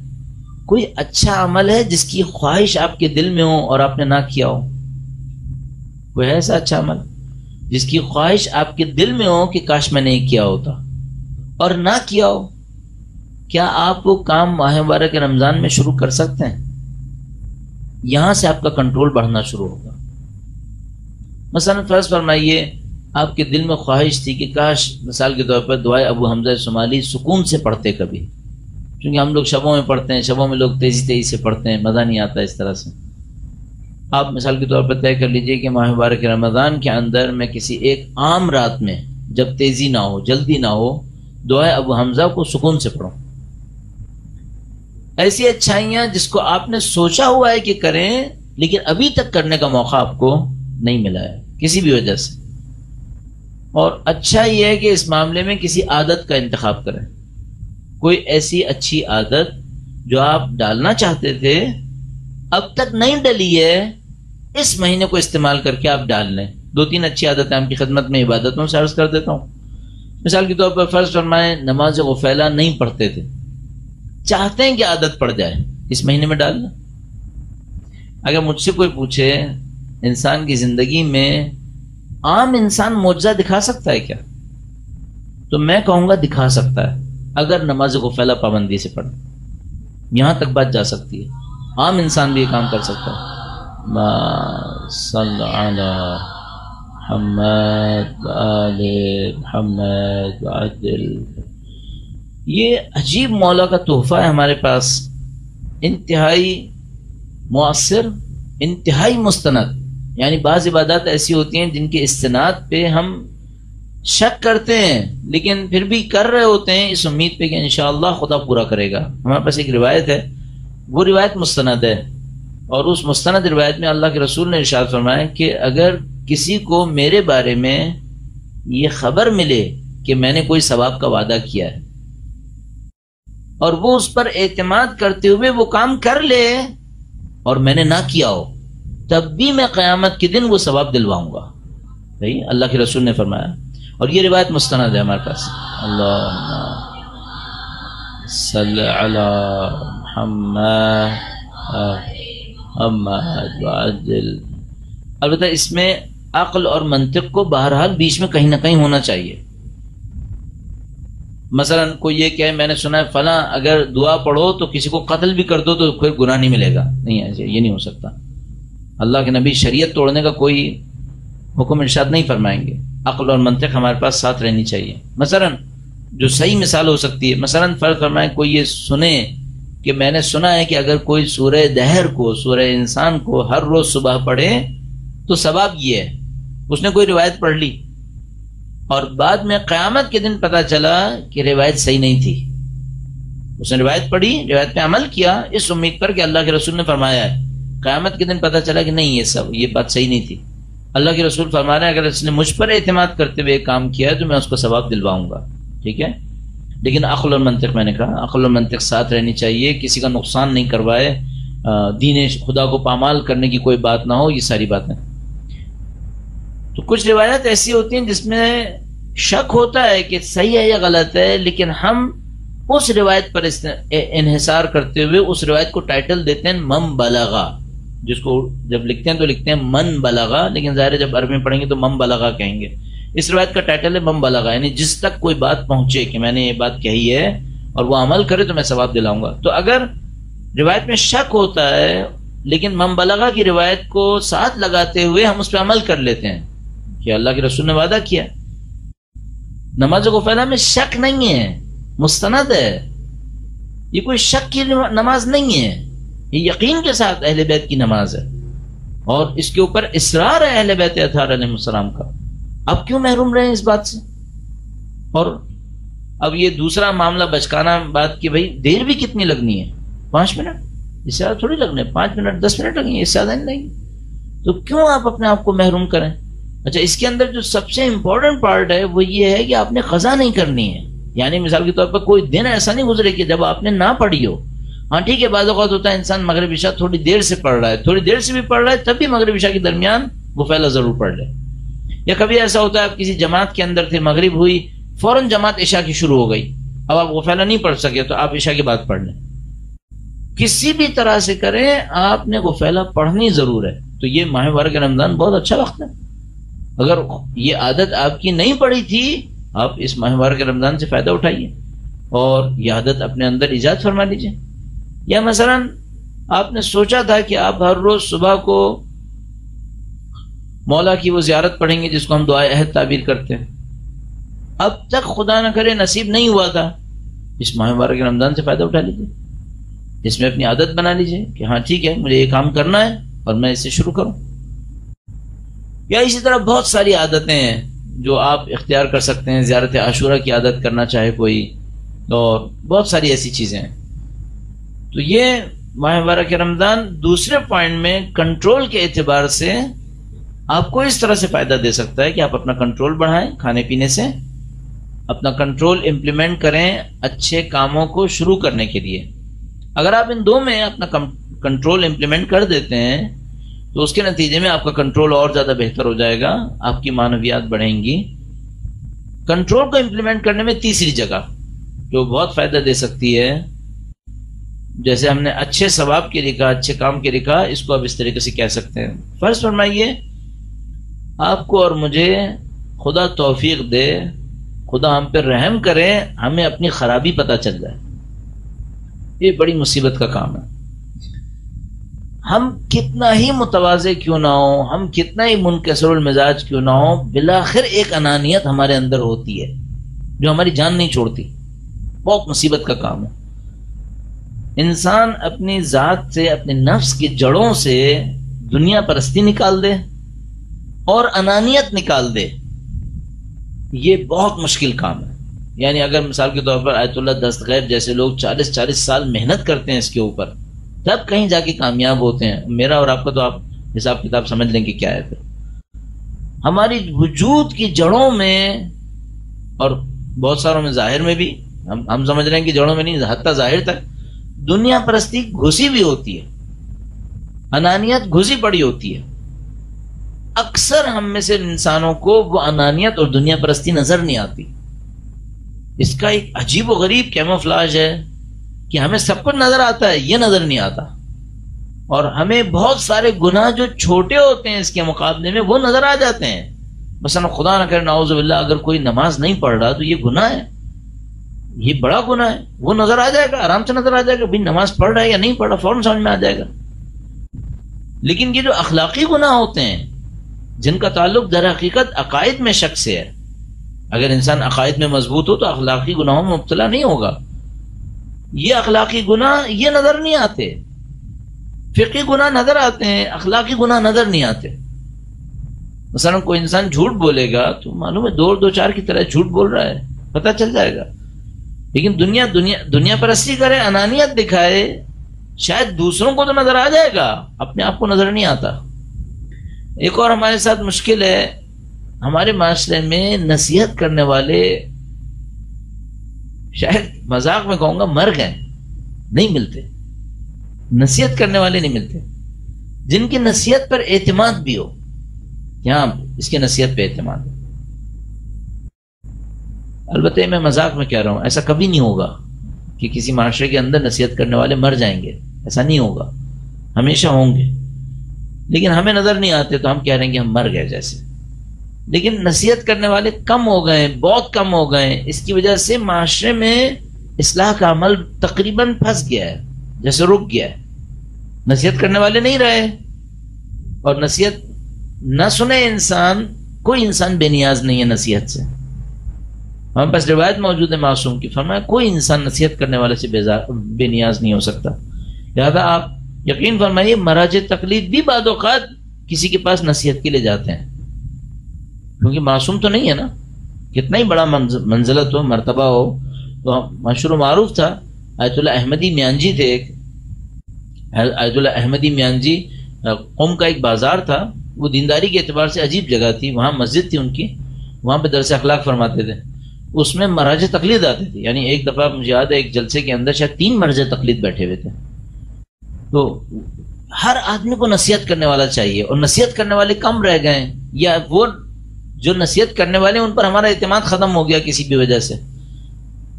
کوئی اچھا عمل ہے جس کی خواہش آپ کے دل میں ہو اور آپ نے نہ کیا ہو؟ کوئی ہے ایسا اچھا عمل جس کی خواہش آپ کے دل میں ہو کہ کاش میں نہیں کیا ہوتا اور نہ کیا ہو؟ کیا آپ وہ کام ماہ مبارک رمضان میں شروع کر سکتے ہیں؟ یہاں سے آپ کا کنٹرول بڑھنا شروع ہوگا. مثلا فرض فرمائیے آپ کے دل میں خواہش تھی کہ کاش مثال کے طور پر دعائے ابو حمزہ شمالی سکون سے پڑھتے کبھی، کیونکہ ہم لوگ شبوں میں پڑھتے ہیں، شبوں میں لوگ تیزی سے پڑھتے ہیں، مزہ نہیں آتا اس طرح سے. آپ مثال کے طور پر طے کر لیجئے کہ ماہ مبارک رمضان کے اندر میں کسی ایک عام رات میں جب تیزی نہ ہو، جلدی نہ ہو، دعائے ابو حمزہ کو سکون سے پڑھوں. ایسی اچھائیاں جس کو آپ نے سوچا ہوا ہے کہ کریں لیکن ابھی تک کرنے کا موقع آپ کو نہیں ملا ہے کسی بھی وجہ سے. اور اچھا یہ ہے کہ اس معاملے میں کسی عادت کا انتخاب کریں، کوئی ایسی اچھی عادت جو آپ ڈالنا چاہتے تھے اب تک نہیں ڈلی ہے، اس مہینے کو استعمال کر کے آپ ڈال لیں. 2-3 اچھی عادتیں آپ کی خدمت میں عبادتوں سے عرض کر دیتا ہوں. مثال کے طور پر فرض فرمائیں نماز غفیلہ نہیں پڑھتے تھے، چاہتے ہیں کہ عادت پڑ جائے، اس مہینے میں ڈال لیں. اگر مجھ سے کوئی پوچھے انسان کی زندگی میں عام انسان معجزہ دکھا سکتا ہے کیا، تو میں کہوں گا دکھا سکتا ہے اگر نماز غفیلہ پابندی سے پڑھے. یہاں تک بات جا سکتی ہے، عام انسان بھی یہ کام کر سکتا ہے. ما صلی علی محمد آل محمد وعجل. یہ عجیب مولا کا تحفہ ہے ہمارے پاس، انتہائی مؤثر، انتہائی مستند. یعنی بعض عبادات ایسی ہوتی ہیں جن کے استناد پہ ہم شک کرتے ہیں لیکن پھر بھی کر رہے ہوتے ہیں اس امید پہ کہ انشاءاللہ خدا پورا کرے گا. ہمارے پاس ایک روایت ہے، وہ روایت مستند ہے، اور اس مستند روایت میں اللہ کے رسول نے ارشاد فرمایا کہ اگر کسی کو میرے بارے میں یہ خبر ملے کہ میں نے کوئی ثواب کا وعدہ کیا ہے اور وہ اس پر اعتماد کرتے ہوئے وہ کام کر لے اور میں نے نہ کیا ہو، تب بھی میں قیامت کے دن وہ ثواب دلواؤں گا. بھائی اللہ کے رسول نے فرمایا، اور یہ روایت مستند ہے ہمارے پاس. اللہ صلی علی محمد محمد وعدل. البتہ اس میں عقل اور منطق کو بہرحال بیچ میں کہیں نہ کہیں ہونا چاہیے. مثلا کوئی یہ کہ میں نے سنا ہے فلاں اگر دعا پڑھو تو کسی کو قتل بھی کر دو تو کوئی گناہ نہیں ملے گا. نہیں، ایسے یہ نہیں ہو سکتا. اللہ کے نبی شریعت توڑنے کا کوئی حکم ارشاد نہیں فرمائیں گے. عقل اور منطق ہمارے پاس ساتھ رہنی چاہیے. مثلا جو صحیح مثال ہو سکتی ہے، مثلا فرض فرمائیں کوئی یہ سنے کہ میں نے سنا ہے کہ اگر کوئی سورہ دہر کو، سورہ انسان کو ہر روز صبح پڑھے تو ثواب یہ ہے. اس نے کوئی روایت پڑھ لی اور بعد میں قیامت کے دن پتا چلا کہ روایت صحیح نہیں تھی. اس نے روایت پڑھی، روایت پہ عمل کیا اس امید پر کہ اللہ کے رسول نے فرمایا ہے. قیامت کے دن پتا چلا کہ نہیں، یہ بات صحیح نہیں تھی. اللہ کے رسول فرما رہے ہیں اگر اس نے مجھ پر اعتماد کرتے ہوئے کام کیا تو میں اس کو ثواب دلواؤں گا. ٹھیک ہے، لیکن عقل اور منطق، میں نے کہا عقل اور منطق ساتھ رہنی چاہیے. کسی کا نقصان نہیں کروائے، دین خدا کو پامال کرنے کی کوئی بات نہ ہو، یہ ساری باتیں. تو کچھ روایت ایسی ہوتی ہیں جس میں شک ہوتا ہے کہ صحیح ہے یا غلط ہے، لیکن ہم اس روایت پر انحصار کرتے ہوئے اس روایت کو ٹائٹل دیتے ہیں من بلغا، جس کو جب لکھتے ہیں تو لکھتے ہیں من بلغا، لیکن ظاہر ہے جب عربی میں پڑھیں گے تو من بلغا کہیں گے. اس روایت کا ٹائٹل ہے من بلغا، یعنی جس تک کوئی بات پہنچے کہ میں نے یہ بات کہی ہے اور وہ عمل کرے تو میں ثواب دلاؤں گا. تو اگر روایت میں شک ہوتا ہے لیکن من بلغا کی روایت کو ساتھ لگاتے ہوئے ہم اس پہ عمل کر لیتے ہیں کہ اللہ کے رسول نے وعدہ کیا. نماز غفلہ میں شک نہیں ہے، مستند ہے. یہ کوئی شک کی نماز نہیں ہے، یہ یقین کے ساتھ اہل بیت کی نماز ہے اور اس کے اوپر اصرار ہے اہل بیت اطہار علیہ السلام کا. اب کیوں محروم رہے اس بات سے؟ اور اب یہ دوسرا معاملہ بچکانا بات کہ بھئی دیر بھی کتنی لگنی ہے، 5 منٹ، اس سے زیادہ تھوڑی لگنے، 5 منٹ 10 منٹ لگیں، اس سے زیادہ نہیں لگیں. تو کیوں آپ اپنے آپ کو محروم کریں؟ اچھا، اس کے اندر جو سب سے امپورٹنٹ پارٹ ہے وہ یہ ہے کہ آپ نے قضا نہیں کرنی ہے. یعنی مثال کے طور پر کوئی دن ایسا نہیں گزرے کہ جب آپ نے نہ پڑھی ہو. ہاں ٹھیک ہے، بعض اوقات ہوتا ہے انسان مغرب عشاء تھوڑی دیر سے پڑھ رہا ہے، تھوڑی دیر سے بھی پڑھ رہا ہے، تب بھی مغرب عشاء کے درمیان وہ غفلہ ضرور پڑھ لے. یا کبھی ایسا ہوتا ہے آپ کسی جماعت کے اندر تھے، مغرب ہوئی، فوراً جماعت عشاء کی شروع ہو گئی، اب آپ غفلہ نہیں پڑھ سکے تو آپ عشاء کے بعد پڑھ لیں. کسی بھی طرح سے کریں، آپ نے غفلہ پڑھنی ضرور ہے. تو یہ ماہ مبارک رمضان بہت اچھا وقت ہے. اگر یہ عادت آپ کی نہیں پڑی تھی، آپ اس ماہ مبارک رمضان سے فائدہ اٹھائیے اور یہ عادت اپنے اندر ایجاد فرما لیجیے. یا مثلا آپ نے سوچا تھا کہ آپ ہر روز صبح کو مولا کی وہ زیارت پڑھیں گے جس کو ہم دعائے عہد تعبیر کرتے ہیں، اب تک خدا نہ کرے نصیب نہیں ہوا تھا، اس ماہ مبارک رمضان سے فائدہ اٹھا لیجیے. اس میں اپنی عادت بنا لیجیے کہ ہاں ٹھیک ہے، مجھے یہ کام کرنا ہے اور میں اس سے شروع کروں. یا اسی طرح بہت ساری عادتیں ہیں جو آپ اختیار کر سکتے ہیں. زیارت عاشورہ کی عادت کرنا چاہے کوئی، اور بہت ساری ایسی چیزیں ہیں. تو یہ ماہ مبارک رمضان دوسرے پوائنٹ میں کنٹرول کے اعتبار سے آپ کو اس طرح سے فائدہ دے سکتا ہے کہ آپ اپنا کنٹرول بڑھائیں کھانے پینے سے، اپنا کنٹرول امپلیمنٹ کریں اچھے کاموں کو شروع کرنے کے لیے. اگر آپ ان دو میں اپنا کنٹرول امپلیمنٹ کر دیتے ہیں تو اس کے نتیجے میں آپ کا کنٹرول اور زیادہ بہتر ہو جائے گا، آپ کی معنویات بڑھیں گی. کنٹرول کو امپلیمنٹ کرنے میں تیسری جگہ جو بہت فائدہ دے سکتی ہے، جیسے ہم نے اچھے ثواب کے لیے کہا، اچھے کام کے لیے کہا، اس کو اب اس طریقے سے کہہ سکتے ہیں. فرض فرمائیے آپ کو اور مجھے خدا توفیق دے، خدا ہم پہ رحم کرے، ہمیں اپنی خرابی پتہ چل جائے. یہ بڑی مصیبت کا کام ہے. ہم کتنا ہی متواضع کیوں نہ ہو، ہم کتنا ہی منکسر المزاج کیوں نہ ہو، بالآخر ایک انانیت ہمارے اندر ہوتی ہے جو ہماری جان نہیں چھوڑتی. بہت مصیبت کا کام ہے. انسان اپنی ذات سے، اپنے نفس کی جڑوں سے دنیا پرستی نکال دے اور انانیت نکال دے. یہ بہت مشکل کام ہے. یعنی اگر مثال کے طور پر آیت اللہ دستغیر جیسے لوگ 40 سال محنت کرتے ہیں اس کے اوپر، تب کہیں جا کے کامیاب ہوتے ہیں. میرا اور آپ کا تو آپ حساب کتاب سمجھ لیں کہ کیا ہے. پھر ہماری وجود کی جڑوں میں اور بہت ساروں میں ظاہر میں بھی، ہم سمجھ رہے ہیں کہ جڑوں میں نہیں، حتیٰ ظاہر تک دنیا پرستی گھسی بھی ہوتی ہے، انانیت گھسی پڑی ہوتی ہے. اکثر ہم میں سے انسانوں کو وہ انانیت اور دنیا پرستی نظر نہیں آتی. اس کا ایک عجیب و غریب کیموفلاج ہے کہ ہمیں سب کچھ نظر آتا ہے، یہ نظر نہیں آتا. اور ہمیں بہت سارے گناہ جو چھوٹے ہوتے ہیں اس کے مقابلے میں وہ نظر آ جاتے ہیں. مثلا خدا نہ کرے نعوذ باللہ اگر کوئی نماز نہیں پڑھ رہا تو یہ گناہ ہے، یہ بڑا گناہ ہے، وہ نظر آ جائے گا، آرام سے نظر آ جائے گا. بھائی نماز پڑھ رہا ہے یا نہیں پڑھ رہا فوراً سمجھ میں آ جائے گا. لیکن یہ جو اخلاقی گناہ ہوتے ہیں جن کا تعلق در حقیقت عقائد میں شک سے ہے، اگر انسان عقائد میں مضبوط ہو تو اخلاقی گناہوں میں مبتلا نہیں ہوگا. یہ اخلاقی گناہ یہ نظر نہیں آتے. فقہی گناہ نظر آتے ہیں، اخلاقی گناہ نظر نہیں آتے. مثلا کوئی انسان جھوٹ بولے گا تو معلوم ہے دو چار کی طرح جھوٹ بول رہا ہے، پتہ چل جائے گا. لیکن دنیا پرستی کرے، انانیت دکھائے، شاید دوسروں کو تو نظر آ جائے گا، اپنے آپ کو نظر نہیں آتا. ایک اور ہمارے ساتھ مشکل ہے، ہمارے معاشرے میں نصیحت کرنے والے شاید مذاق میں کہوں گا مر گئے، نہیں ملتے. نصیحت کرنے والے نہیں ملتے جن کی نصیحت پر اعتماد بھی ہو. یہاں اس کی نصیحت پہ اعتماد ہے. البتہ میں مذاق میں کہہ رہا ہوں، ایسا کبھی نہیں ہوگا کہ کسی معاشرے کے اندر نصیحت کرنے والے مر جائیں گے، ایسا نہیں ہوگا، ہمیشہ ہوں گے. لیکن ہمیں نظر نہیں آتے تو ہم کہہ رہے ہیں کہ ہم مر گئے جیسے. لیکن نصیحت کرنے والے کم ہو گئے، بہت کم ہو گئے. اس کی وجہ سے معاشرے میں اصلاح کا عمل تقریباً پھنس گیا ہے، جیسے رک گیا ہے. نصیحت کرنے والے نہیں رہے، اور نصیحت نہ سنے انسان، کوئی انسان بے نیاز نہیں ہے نصیحت سے. ہمارے پاس روایت موجود ہے معصوم کی، فرمایا کوئی انسان نصیحت کرنے والے سے بے نیاز نہیں ہو سکتا. لہذا آپ یقین فرمائیے مراج تقلید بھی بعض اوقات کسی کے پاس نصیحت کے لیے جاتے ہیں، کیونکہ معصوم تو نہیں ہے نا. کتنا ہی بڑا منزلت ہو، مرتبہ ہو. تو مشہور و معروف تھا، آیت اللہ احمدی میانجی تھے. ایک آیت اللہ احمدی میانجی قوم کا ایک بازار تھا، وہ دینداری کے اعتبار سے عجیب جگہ تھی. وہاں مسجد تھی ان کی، وہاں پہ درس اخلاق فرماتے تھے. اس میں مراج تقلید آتے تھے. یعنی ایک دفعہ مجھے یاد ہے ایک جلسے کے اندر شاید 3 مرج تقلید بیٹھے ہوئے تھے. تو ہر آدمی کو نصیحت کرنے والا چاہیے، اور نصیحت کرنے والے کم رہ گئے، یا وہ جو نصیحت کرنے والے ان پر ہمارا اعتماد ختم ہو گیا کسی بھی وجہ سے.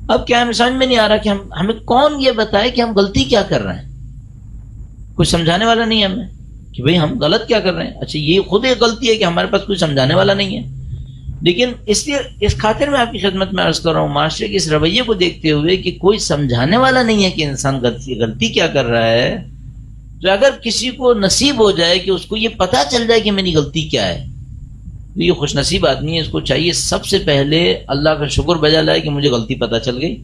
اب کیا ہمیں سمجھ میں نہیں آ رہا کہ ہمیں کون یہ بتائے کہ ہم غلطی کیا کر رہے ہیں. کوئی سمجھانے والا نہیں ہے ہمیں کہ بھئی ہم غلط کیا کر رہے ہیں. اچھا یہ خود ایک غلطی ہے کہ ہمارے پاس کوئی سمجھانے والا نہیں ہے. لیکن اس لیے اس خاطر میں آپ کی خدمت میں عرض کر رہا ہوں، معاشرے کے اس رویے کو دیکھتے ہوئے کہ کوئی سمجھانے والا نہیں ہے کہ انسان غلطی کیا کر رہا ہے، تو اگر کسی کو نصیب ہو جائے کہ اس کو یہ پتا چل جائے کہ میری غلطی کیا ہے، تو یہ خوش نصیب آدمی ہے. اس کو چاہیے سب سے پہلے اللہ کا شکر بجا لائے کہ مجھے غلطی پتا چل گئی.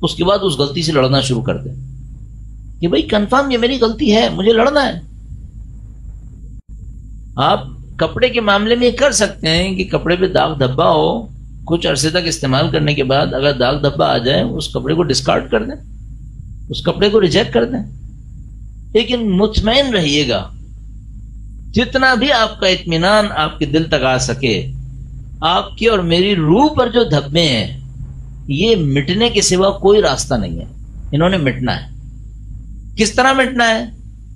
اس کے بعد اس غلطی سے لڑنا شروع کر دے کہ بھئی کنفرم یہ میری غلطی ہے، مجھے لڑنا ہے. آپ کپڑے کے معاملے میں یہ کر سکتے ہیں کہ کپڑے پہ داغ دھبا ہو، کچھ عرصے تک استعمال کرنے کے بعد اگر داغ دھبا آ جائے اس کپڑے کو ڈسکارڈ کر دیں، اس کپڑے کو ریجیکٹ کر دیں. لیکن مطمئن رہیے گا، جتنا بھی آپ کا اطمینان آپ کے دل تک آ سکے، آپ کی اور میری روح پر جو دھبے ہیں یہ مٹنے کے سوا کوئی راستہ نہیں ہے. انہوں نے مٹنا ہے. کس طرح مٹنا ہے؟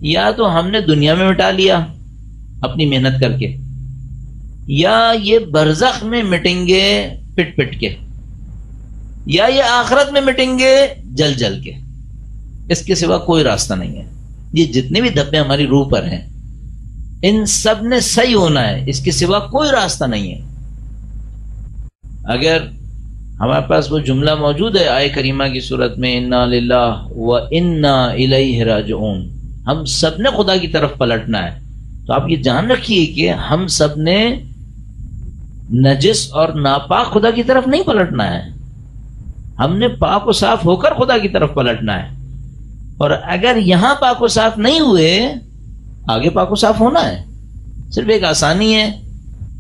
یا تو ہم نے دنیا میں مٹا لیا اپنی محنت کر کے، یا یہ برزخ میں مٹیں گے پٹ پٹ کے، یا یہ آخرت میں مٹیں گے جل جل کے. اس کے سوا کوئی راستہ نہیں ہے. یہ جتنے بھی دھبے ہماری روح پر ہیں ان سب نے صحیح ہونا ہے، اس کے سوا کوئی راستہ نہیں ہے. اگر ہمارے پاس وہ جملہ موجود ہے آیہ کریمہ کی صورت میں، انا للہ و انا الیہ راجعون، ہم سب نے خدا کی طرف پلٹنا ہے. تو آپ یہ جان رکھیے کہ ہم سب نے نجس اور ناپاک خدا کی طرف نہیں پلٹنا ہے، ہم نے پاک و صاف ہو کر خدا کی طرف پلٹنا ہے. اور اگر یہاں پاک و صاف نہیں ہوئے آگے پاک و صاف ہونا ہے. صرف ایک آسانی ہے،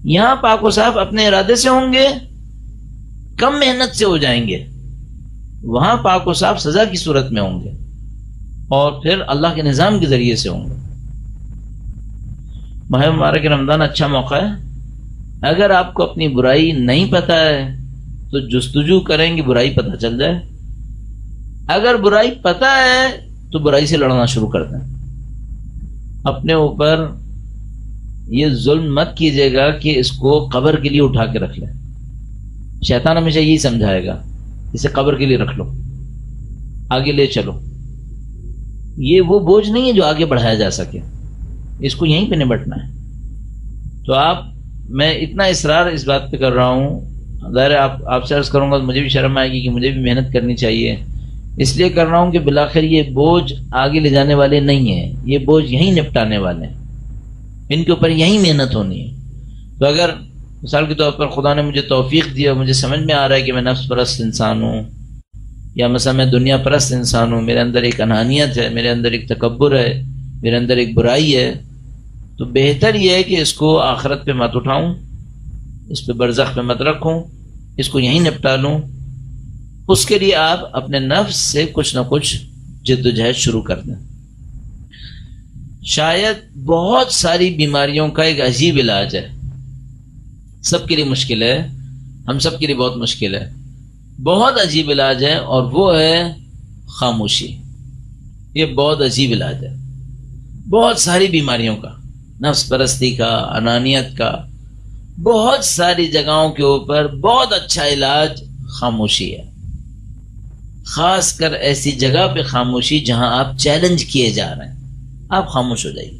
یہاں پاک و صاف اپنے ارادے سے ہوں گے، کم محنت سے ہو جائیں گے، وہاں پاک و صاف سزا کی صورت میں ہوں گے، اور پھر اللہ کے نظام کے ذریعے سے ہوں گے۔ ماہ مبارک رمضان اچھا موقع ہے، اگر آپ کو اپنی برائی نہیں پتہ ہے تو جستجو کریں گے برائی پتہ چل جائے، اگر برائی پتہ ہے تو برائی سے لڑنا شروع کر دیں۔ اپنے اوپر یہ ظلم مت کیجیے گا کہ اس کو قبر کے لیے اٹھا کے رکھ لیں، شیطان ہمیشہ یہی سمجھائے گا اسے قبر کے لیے رکھ لو، آگے لے چلو۔ یہ وہ بوجھ نہیں ہے جو آگے بڑھایا جا سکے، اس کو یہیں پہ نمٹنا ہے۔ تو میں اتنا اصرار اس بات پہ کر رہا ہوں، ظاہر ہے آپ سے عرض کروں گا تو مجھے بھی شرم آئے گی کہ مجھے بھی محنت کرنی چاہیے، اس لیے کر رہا ہوں کہ بالآخر یہ بوجھ آگے لے جانے والے نہیں ہیں، یہ بوجھ یہیں نپٹانے والے ہیں، ان کے اوپر یہیں محنت ہونی ہے۔ تو اگر مثال کے طور پر خدا نے مجھے توفیق دیا، مجھے سمجھ میں آ رہا ہے کہ میں نفس پرست انسان ہوں، یا مثلا میں دنیا پرست انسان ہوں، میرے اندر ایک انانیت ہے، میرے اندر ایک تکبر ہے، میرے اندر ایک برائی ہے، تو بہتر یہ ہے کہ اس کو آخرت پہ مت اٹھاؤں، اس پہ برزخ پہ مت رکھوں، اس کو یہیں نپٹا لوں۔ اس کے لیے آپ اپنے نفس سے کچھ نہ کچھ جد و جہد شروع کر دیں۔ شاید بہت ساری بیماریوں کا ایک عجیب علاج ہے، سب کے لیے مشکل ہے، ہم سب کے لیے بہت مشکل ہے، بہت عجیب علاج ہے، اور وہ ہے خاموشی۔ یہ بہت عجیب علاج ہے بہت ساری بیماریوں کا، نفس پرستی کا، انانیت کا، بہت ساری جگہوں کے اوپر بہت اچھا علاج خاموشی ہے۔ خاص کر ایسی جگہ پہ خاموشی جہاں آپ چیلنج کیے جا رہے ہیں، آپ خاموش ہو جائیے۔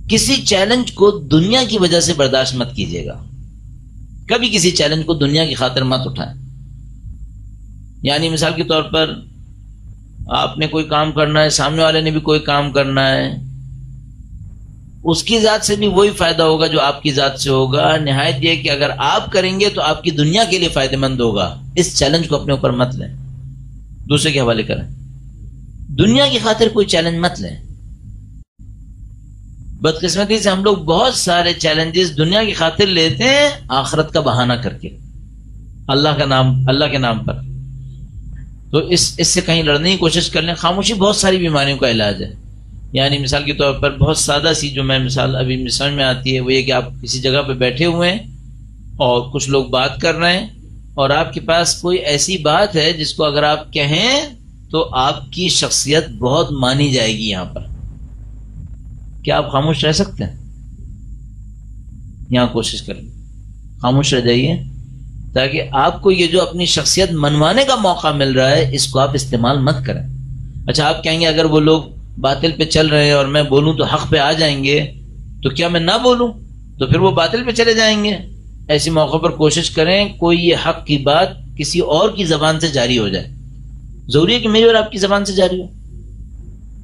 کسی چیلنج کو دنیا کی وجہ سے برداشت مت کیجیے گا، کبھی کسی چیلنج کو دنیا کی خاطر مت اٹھائیں۔ یعنی مثال کے طور پر آپ نے کوئی کام کرنا ہے، سامنے والے نے بھی کوئی کام کرنا ہے، اس کی ذات سے بھی وہی فائدہ ہوگا جو آپ کی ذات سے ہوگا۔ نہایت یہ کہ اگر آپ کریں گے تو آپ کی دنیا کے لیے فائدہ مند ہوگا۔ اس چیلنج کو اپنے اوپر مت لیں، دوسرے کے حوالے کریں۔ دنیا کی خاطر کوئی چیلنج مت لیں۔ بدقسمتی سے ہم لوگ بہت سارے چیلنجز دنیا کی خاطر لیتے ہیں، آخرت کا بہانہ کر کے، اللہ کے نام پر۔ تو اس سے کہیں لڑنے کی کوشش کر لیں۔ خاموشی بہت ساری بیماریوں کا علاج ہے۔ یعنی مثال کے طور پر بہت سادہ سی جو میں مثال ابھی سمجھ میں آتی ہے وہ یہ کہ آپ کسی جگہ پہ بیٹھے ہوئے ہیں اور کچھ لوگ بات کر رہے ہیں، اور آپ کے پاس کوئی ایسی بات ہے جس کو اگر آپ کہیں تو آپ کی شخصیت بہت مانی جائے گی یہاں پر۔ کیا آپ خاموش رہ سکتے ہیں؟ یہاں کوشش کریں، خاموش رہ جائیے، تاکہ آپ کو یہ جو اپنی شخصیت منوانے کا موقع مل رہا ہے اس کو آپ استعمال مت کریں۔ اچھا، آپ کہیں گے اگر وہ لوگ باطل پہ چل رہے ہیں اور میں بولوں تو حق پہ آ جائیں گے، تو کیا میں نہ بولوں؟ تو پھر وہ باطل پہ چلے جائیں گے۔ ایسے موقع پر کوشش کریں کوئی یہ حق کی بات کسی اور کی زبان سے جاری ہو جائے۔ ضروری ہے کہ میری اور آپ کی زبان سے جاری ہو،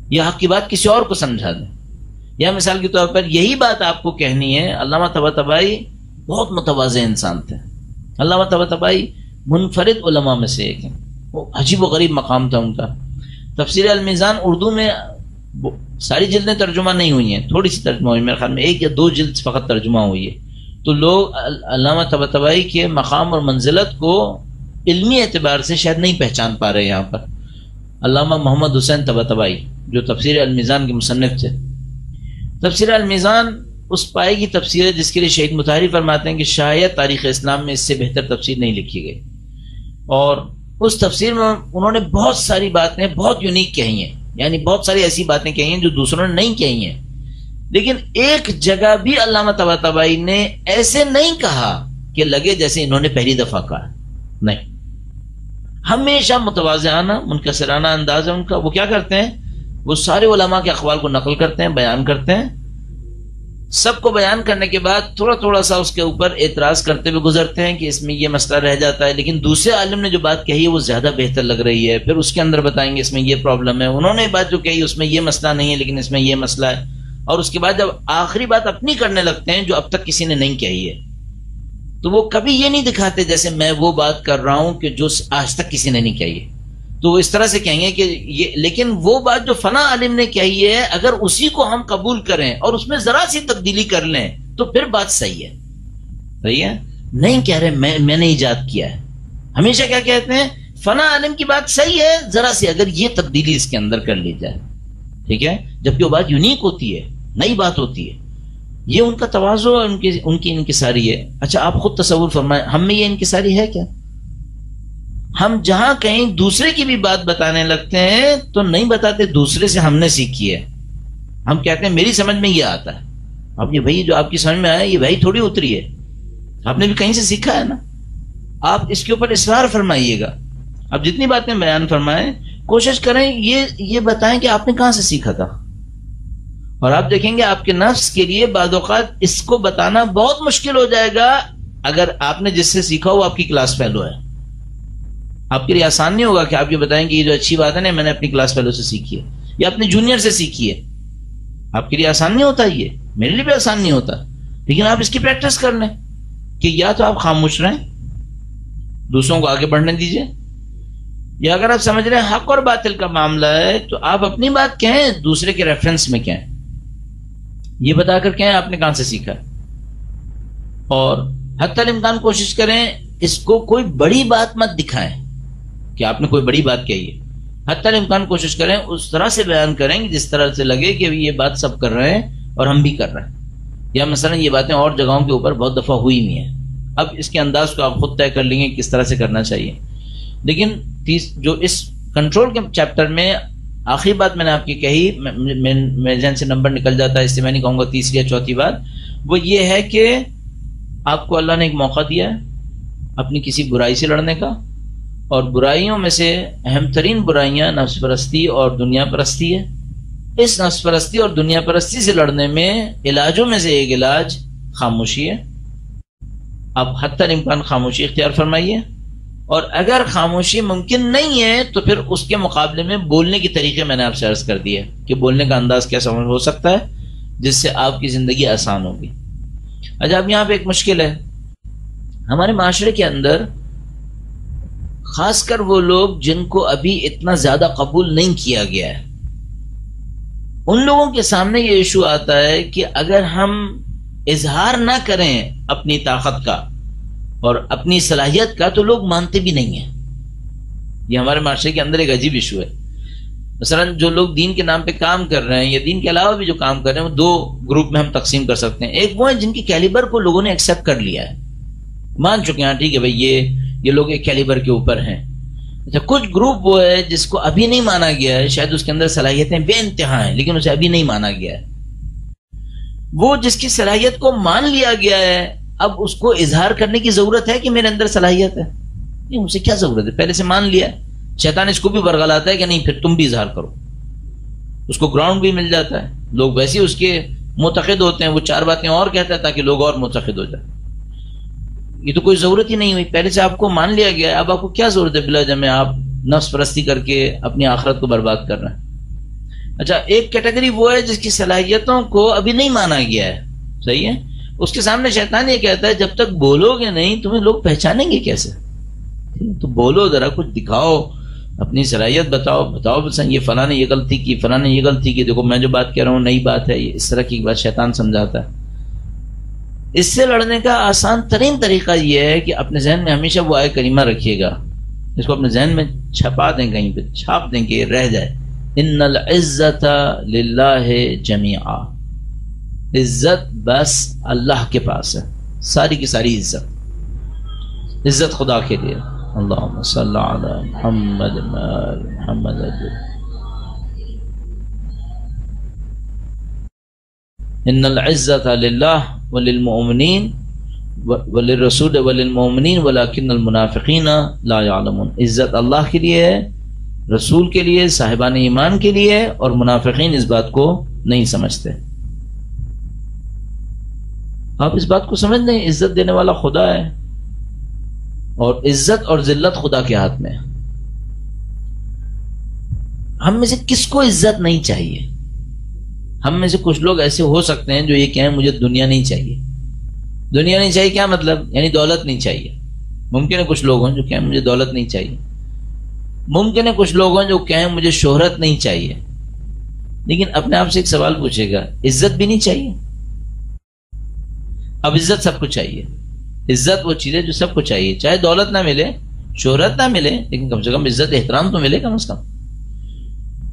یہ حق کی بات کسی اور کو سمجھا دیں۔ یا مثال کے طور پر یہی بات آپ کو کہنی ہے، علامہ طباطبائی بہت متواضع انسان تھے۔ علامہ طباطبائی منفرد علماء میں سے ایک ہیں، وہ عجیب و غریب مقام تھا ان کا۔ تفسیر المیزان اردو میں ساری جلدیں ترجمہ نہیں ہوئی ہیں، تھوڑی سی ترجمہ ہوئی، میرے خیال میں 1 یا 2 جلد فقط ترجمہ ہوئی ہے۔ تو لوگ علامہ طباطبائی کے مقام اور منزلت کو علمی اعتبار سے شاید نہیں پہچان پا رہے یہاں پر۔ علامہ محمد حسین طباطبائی جو تفسیر المیزان کے مصنف تھے، تفسیر المیزان اس پائے کی تفسیر ہے جس کے لیے شہید مطہری فرماتے ہیں کہ شاید تاریخ اسلام میں اس سے بہتر تفسیر نہیں لکھی گئی، اور اس تفسیر میں انہوں نے بہت ساری باتیں بہت یونیک کہی ہیں، یعنی بہت ساری ایسی باتیں کہی ہیں جو دوسروں نے نہیں کہی ہیں۔ لیکن ایک جگہ بھی علامہ طباطبائی نے ایسے نہیں کہا کہ لگے جیسے انہوں نے پہلی دفعہ کہا، نہیں، ہمیشہ متواضعانہ منکسرانہ انداز ہے ان کا۔ وہ کیا کرتے ہیں، وہ سارے علماء کے اقوال کو نقل کرتے ہیں، بیان کرتے ہیں، سب کو بیان کرنے کے بعد تھوڑا تھوڑا سا اس کے اوپر اعتراض کرتے ہوئے گزرتے ہیں کہ اس میں یہ مسئلہ رہ جاتا ہے، لیکن دوسرے عالم نے جو بات کہی ہے وہ زیادہ بہتر لگ رہی ہے، پھر اس کے اندر بتائیں گے اس میں یہ پرابلم ہے، انہوں نے بات جو کہی اس میں یہ مسئلہ نہیں ہے لیکن اس میں یہ مسئلہ ہے، اور اس کے بعد جب آخری بات اپنی کرنے لگتے ہیں جو اب تک کسی نے نہیں کہی ہے، تو وہ کبھی یہ نہیں دکھاتے جیسے میں وہ بات کر رہا ہوں کہ جو آج تک کسی نے نہیں کہی ہے، تو وہ اس طرح سے کہیں گے کہ یہ، لیکن وہ بات جو فلاں عالم نے کہی ہے اگر اسی کو ہم قبول کریں اور اس میں ذرا سی تبدیلی کر لیں تو پھر بات صحیح ہے، صحیح ہے۔ نہیں کہہ رہے میں نے ایجاد کیا ہے. ہمیشہ کیا کہتے ہیں؟ فنا عالم کی بات صحیح ہے، ذرا سی اگر یہ تبدیلی اس کے اندر کر لی جائے، ٹھیک ہے، جبکہ وہ بات یونیک ہوتی ہے، نئی بات ہوتی ہے. یہ ان کا تواضع، ان کی انکساری ہے. اچھا آپ خود تصور فرمائیں، ہم میں یہ انکساری ہے کیا؟ ہم جہاں کہیں دوسرے کی بھی بات بتانے لگتے ہیں تو نہیں بتاتے، دوسرے سے ہم نے سیکھی ہے. ہم کہتے ہیں میری سمجھ میں یہ آتا ہے. اب یہ بھائی جو آپ کی سمجھ میں آیا یہ بھائی تھوڑی اتری ہے، آپ نے بھی کہیں سے سیکھا ہے نا. آپ اس کے اوپر اصرار فرمائیے گا. اب جتنی باتیں بیان فرمائیں، کوشش کریں یہ بتائیں کہ آپ نے کہاں سے سیکھا تھا. اور آپ دیکھیں گے آپ کے نفس کے لیے بعض اوقات اس کو بتانا بہت مشکل ہو جائے گا. اگر آپ نے جس سے سیکھا وہ آپ کی کلاس فیلو ہے، آپ کے لیے آسان نہیں ہوگا کہ آپ یہ بتائیں کہ یہ جو اچھی بات ہے نا میں نے اپنی کلاس فیلو سے سیکھی ہے یا اپنے جونیئر سے سیکھی ہے. آپ کے لیے آسان نہیں ہوتا، یہ میرے لیے بھی آسان نہیں ہوتا. لیکن آپ اس کی پریکٹس کر لیں کہ یا تو آپ خاموش رہیں، دوسروں کو آگے بڑھنے دیجئے، یا اگر آپ سمجھ رہے ہیں حق اور باطل کا معاملہ ہے تو آپ اپنی بات کہیں، دوسرے کے ریفرنس میں کہیں، یہ بتا کر کہیں آپ نے کہاں سے سیکھا. اور حتی الامکان کوشش کریں اس کو کوئی بڑی بات مت دکھائیں کہ آپ نے کوئی بڑی بات کہی ہے. حتی الامکان کوشش کریں اس طرح سے بیان کریں کہ جس طرح سے لگے کہ یہ بات سب کر رہے ہیں اور ہم بھی کر رہے ہیں. یا مثلا یہ باتیں اور جگہوں کے اوپر بہت دفعہ ہوئی نہیں ہیں، اب اس کے انداز کو آپ خود طے کر لیں گے کس طرح سے کرنا چاہیے. لیکن جو اس کنٹرول کے چیپٹر میں آخری بات میں نے آپ کی کہی، میرے ذہن سے نمبر نکل جاتا ہے اس سے میں نہیں کہوں گا تیسری یا چوتھی بات، وہ یہ ہے کہ آپ کو اللہ نے ایک موقع دیا ہے اپنی کسی برائی سے لڑنے کا، اور برائیوں میں سے اہم ترین برائیاں نفس پرستی اور دنیا پرستی ہے. اس نفس پرستی اور دنیا پرستی سے لڑنے میں علاجوں میں سے ایک علاج خاموشی ہے. آپ حتی الامکان خاموشی اختیار فرمائیے، اور اگر خاموشی ممکن نہیں ہے تو پھر اس کے مقابلے میں بولنے کے طریقے میں نے آپ سے عرض کر دیا کہ بولنے کا انداز کیسا ہو سکتا ہے جس سے آپ کی زندگی آسان ہوگی. اچھا اب یہاں پہ ایک مشکل ہے ہمارے معاشرے کے اندر، خاص کر وہ لوگ جن کو ابھی اتنا زیادہ قبول نہیں کیا گیا ہے، ان لوگوں کے سامنے یہ ایشو آتا ہے کہ اگر ہم اظہار نہ کریں اپنی طاقت کا اور اپنی صلاحیت کا تو لوگ مانتے بھی نہیں ہیں. یہ ہمارے معاشرے کے اندر ایک عجیب ایشو ہے. مثلا جو لوگ دین کے نام پہ کام کر رہے ہیں یا دین کے علاوہ بھی جو کام کر رہے ہیں، وہ دو گروپ میں ہم تقسیم کر سکتے ہیں. ایک وہ ہے جن کی کیلیبر کو لوگوں نے ایکسیپٹ کر لیا ہے، مان چکے ہیں ٹھیک ہے بھائی یہ لوگ ایک کیلیبر کے اوپر ہیں. اچھا کچھ گروپ وہ ہے جس کو ابھی نہیں مانا گیا ہے، شاید اس کے اندر صلاحیتیں بے انتہا ہیں لیکن اسے ابھی نہیں مانا گیا ہے. وہ جس کی صلاحیت کو مان لیا گیا ہے، اب اس کو اظہار کرنے کی ضرورت ہے کہ میرے اندر صلاحیت ہے؟ نہیں، اسے کیا ضرورت ہے، پہلے سے مان لیا. شیطان اس کو بھی ورغلاتا ہے کہ نہیں پھر تم بھی اظہار کرو، اس کو گراؤنڈ بھی مل جاتا ہے. لوگ ویسے اس کے معتقد ہوتے ہیں، وہ چار باتیں اور کہتا ہے تاکہ لوگ اور معتقد ہو جائے. یہ تو کوئی ضرورت ہی نہیں ہوئی، پہلے سے آپ کو مان لیا گیا ہے، اب آپ کو کیا ضرورت ہے بلا جمع آپ نفس پرستی کر کے اپنی آخرت کو برباد کر رہے ہیں. اچھا ایک کیٹیگری وہ ہے جس کی صلاحیتوں کو ابھی نہیں مانا گیا ہے، صحیح ہے، اس کے سامنے شیطان یہ کہتا ہے جب تک بولو گے نہیں تمہیں لوگ پہچانیں گے کیسے؟ تو بولو، ذرا کچھ دکھاؤ، اپنی صلاحیت بتاؤ بس یہ فلاں نے یہ غلطی کی، فلاں نے یہ غلطی کی، دیکھو میں جو بات کہہ رہا ہوں نئی بات ہے. اس طرح کی بات شیطان سمجھاتا ہے. اس سے لڑنے کا آسان ترین طریقہ یہ ہے کہ اپنے ذہن میں ہمیشہ وہ آیت کریمہ رکھیے گا، اس کو اپنے ذہن میں چھپا دیں، کہیں پہ چھاپ دیں کہ رہ جائے. ان العزت للہ جمیعا، عزت بس اللہ کے پاس ہے، ساری کی ساری عزت خدا کے لیے. اللہم صلی علی محمد محمد. ان العزت للہ وللمؤمنین وللرسول وللمؤمنین ولکن المنافقین لا یعلمون. عزت اللہ کے لیے ہے، رسول کے لیے، صاحبان ایمان کے لیے، اور منافقین اس بات کو نہیں سمجھتے. آپ اس بات کو سمجھ لیں، عزت دینے والا خدا ہے اور عزت اور ذلت خدا کے ہاتھ میں ہے. ہم میں سے کس کو عزت نہیں چاہیے؟ ہم میں سے کچھ لوگ ایسے ہو سکتے ہیں جو یہ کہیں مجھے دنیا نہیں چاہیے. دنیا نہیں چاہیے کیا مطلب؟ یعنی دولت نہیں چاہیے. ممکن ہے کچھ لوگ ہوں جو کہیں مجھے دولت نہیں چاہیے. ممکن ہے کچھ لوگ ہیں جو کہیں مجھے شہرت نہیں چاہیے. لیکن اپنے آپ سے ایک سوال پوچھے گا، عزت بھی نہیں چاہیے؟ اب عزت سب کو چاہیے، عزت وہ چیز ہے جو سب کو چاہیے، چاہے دولت نہ ملے، شہرت نہ ملے، لیکن کم سے کم عزت احترام تو ملے کم از کم۔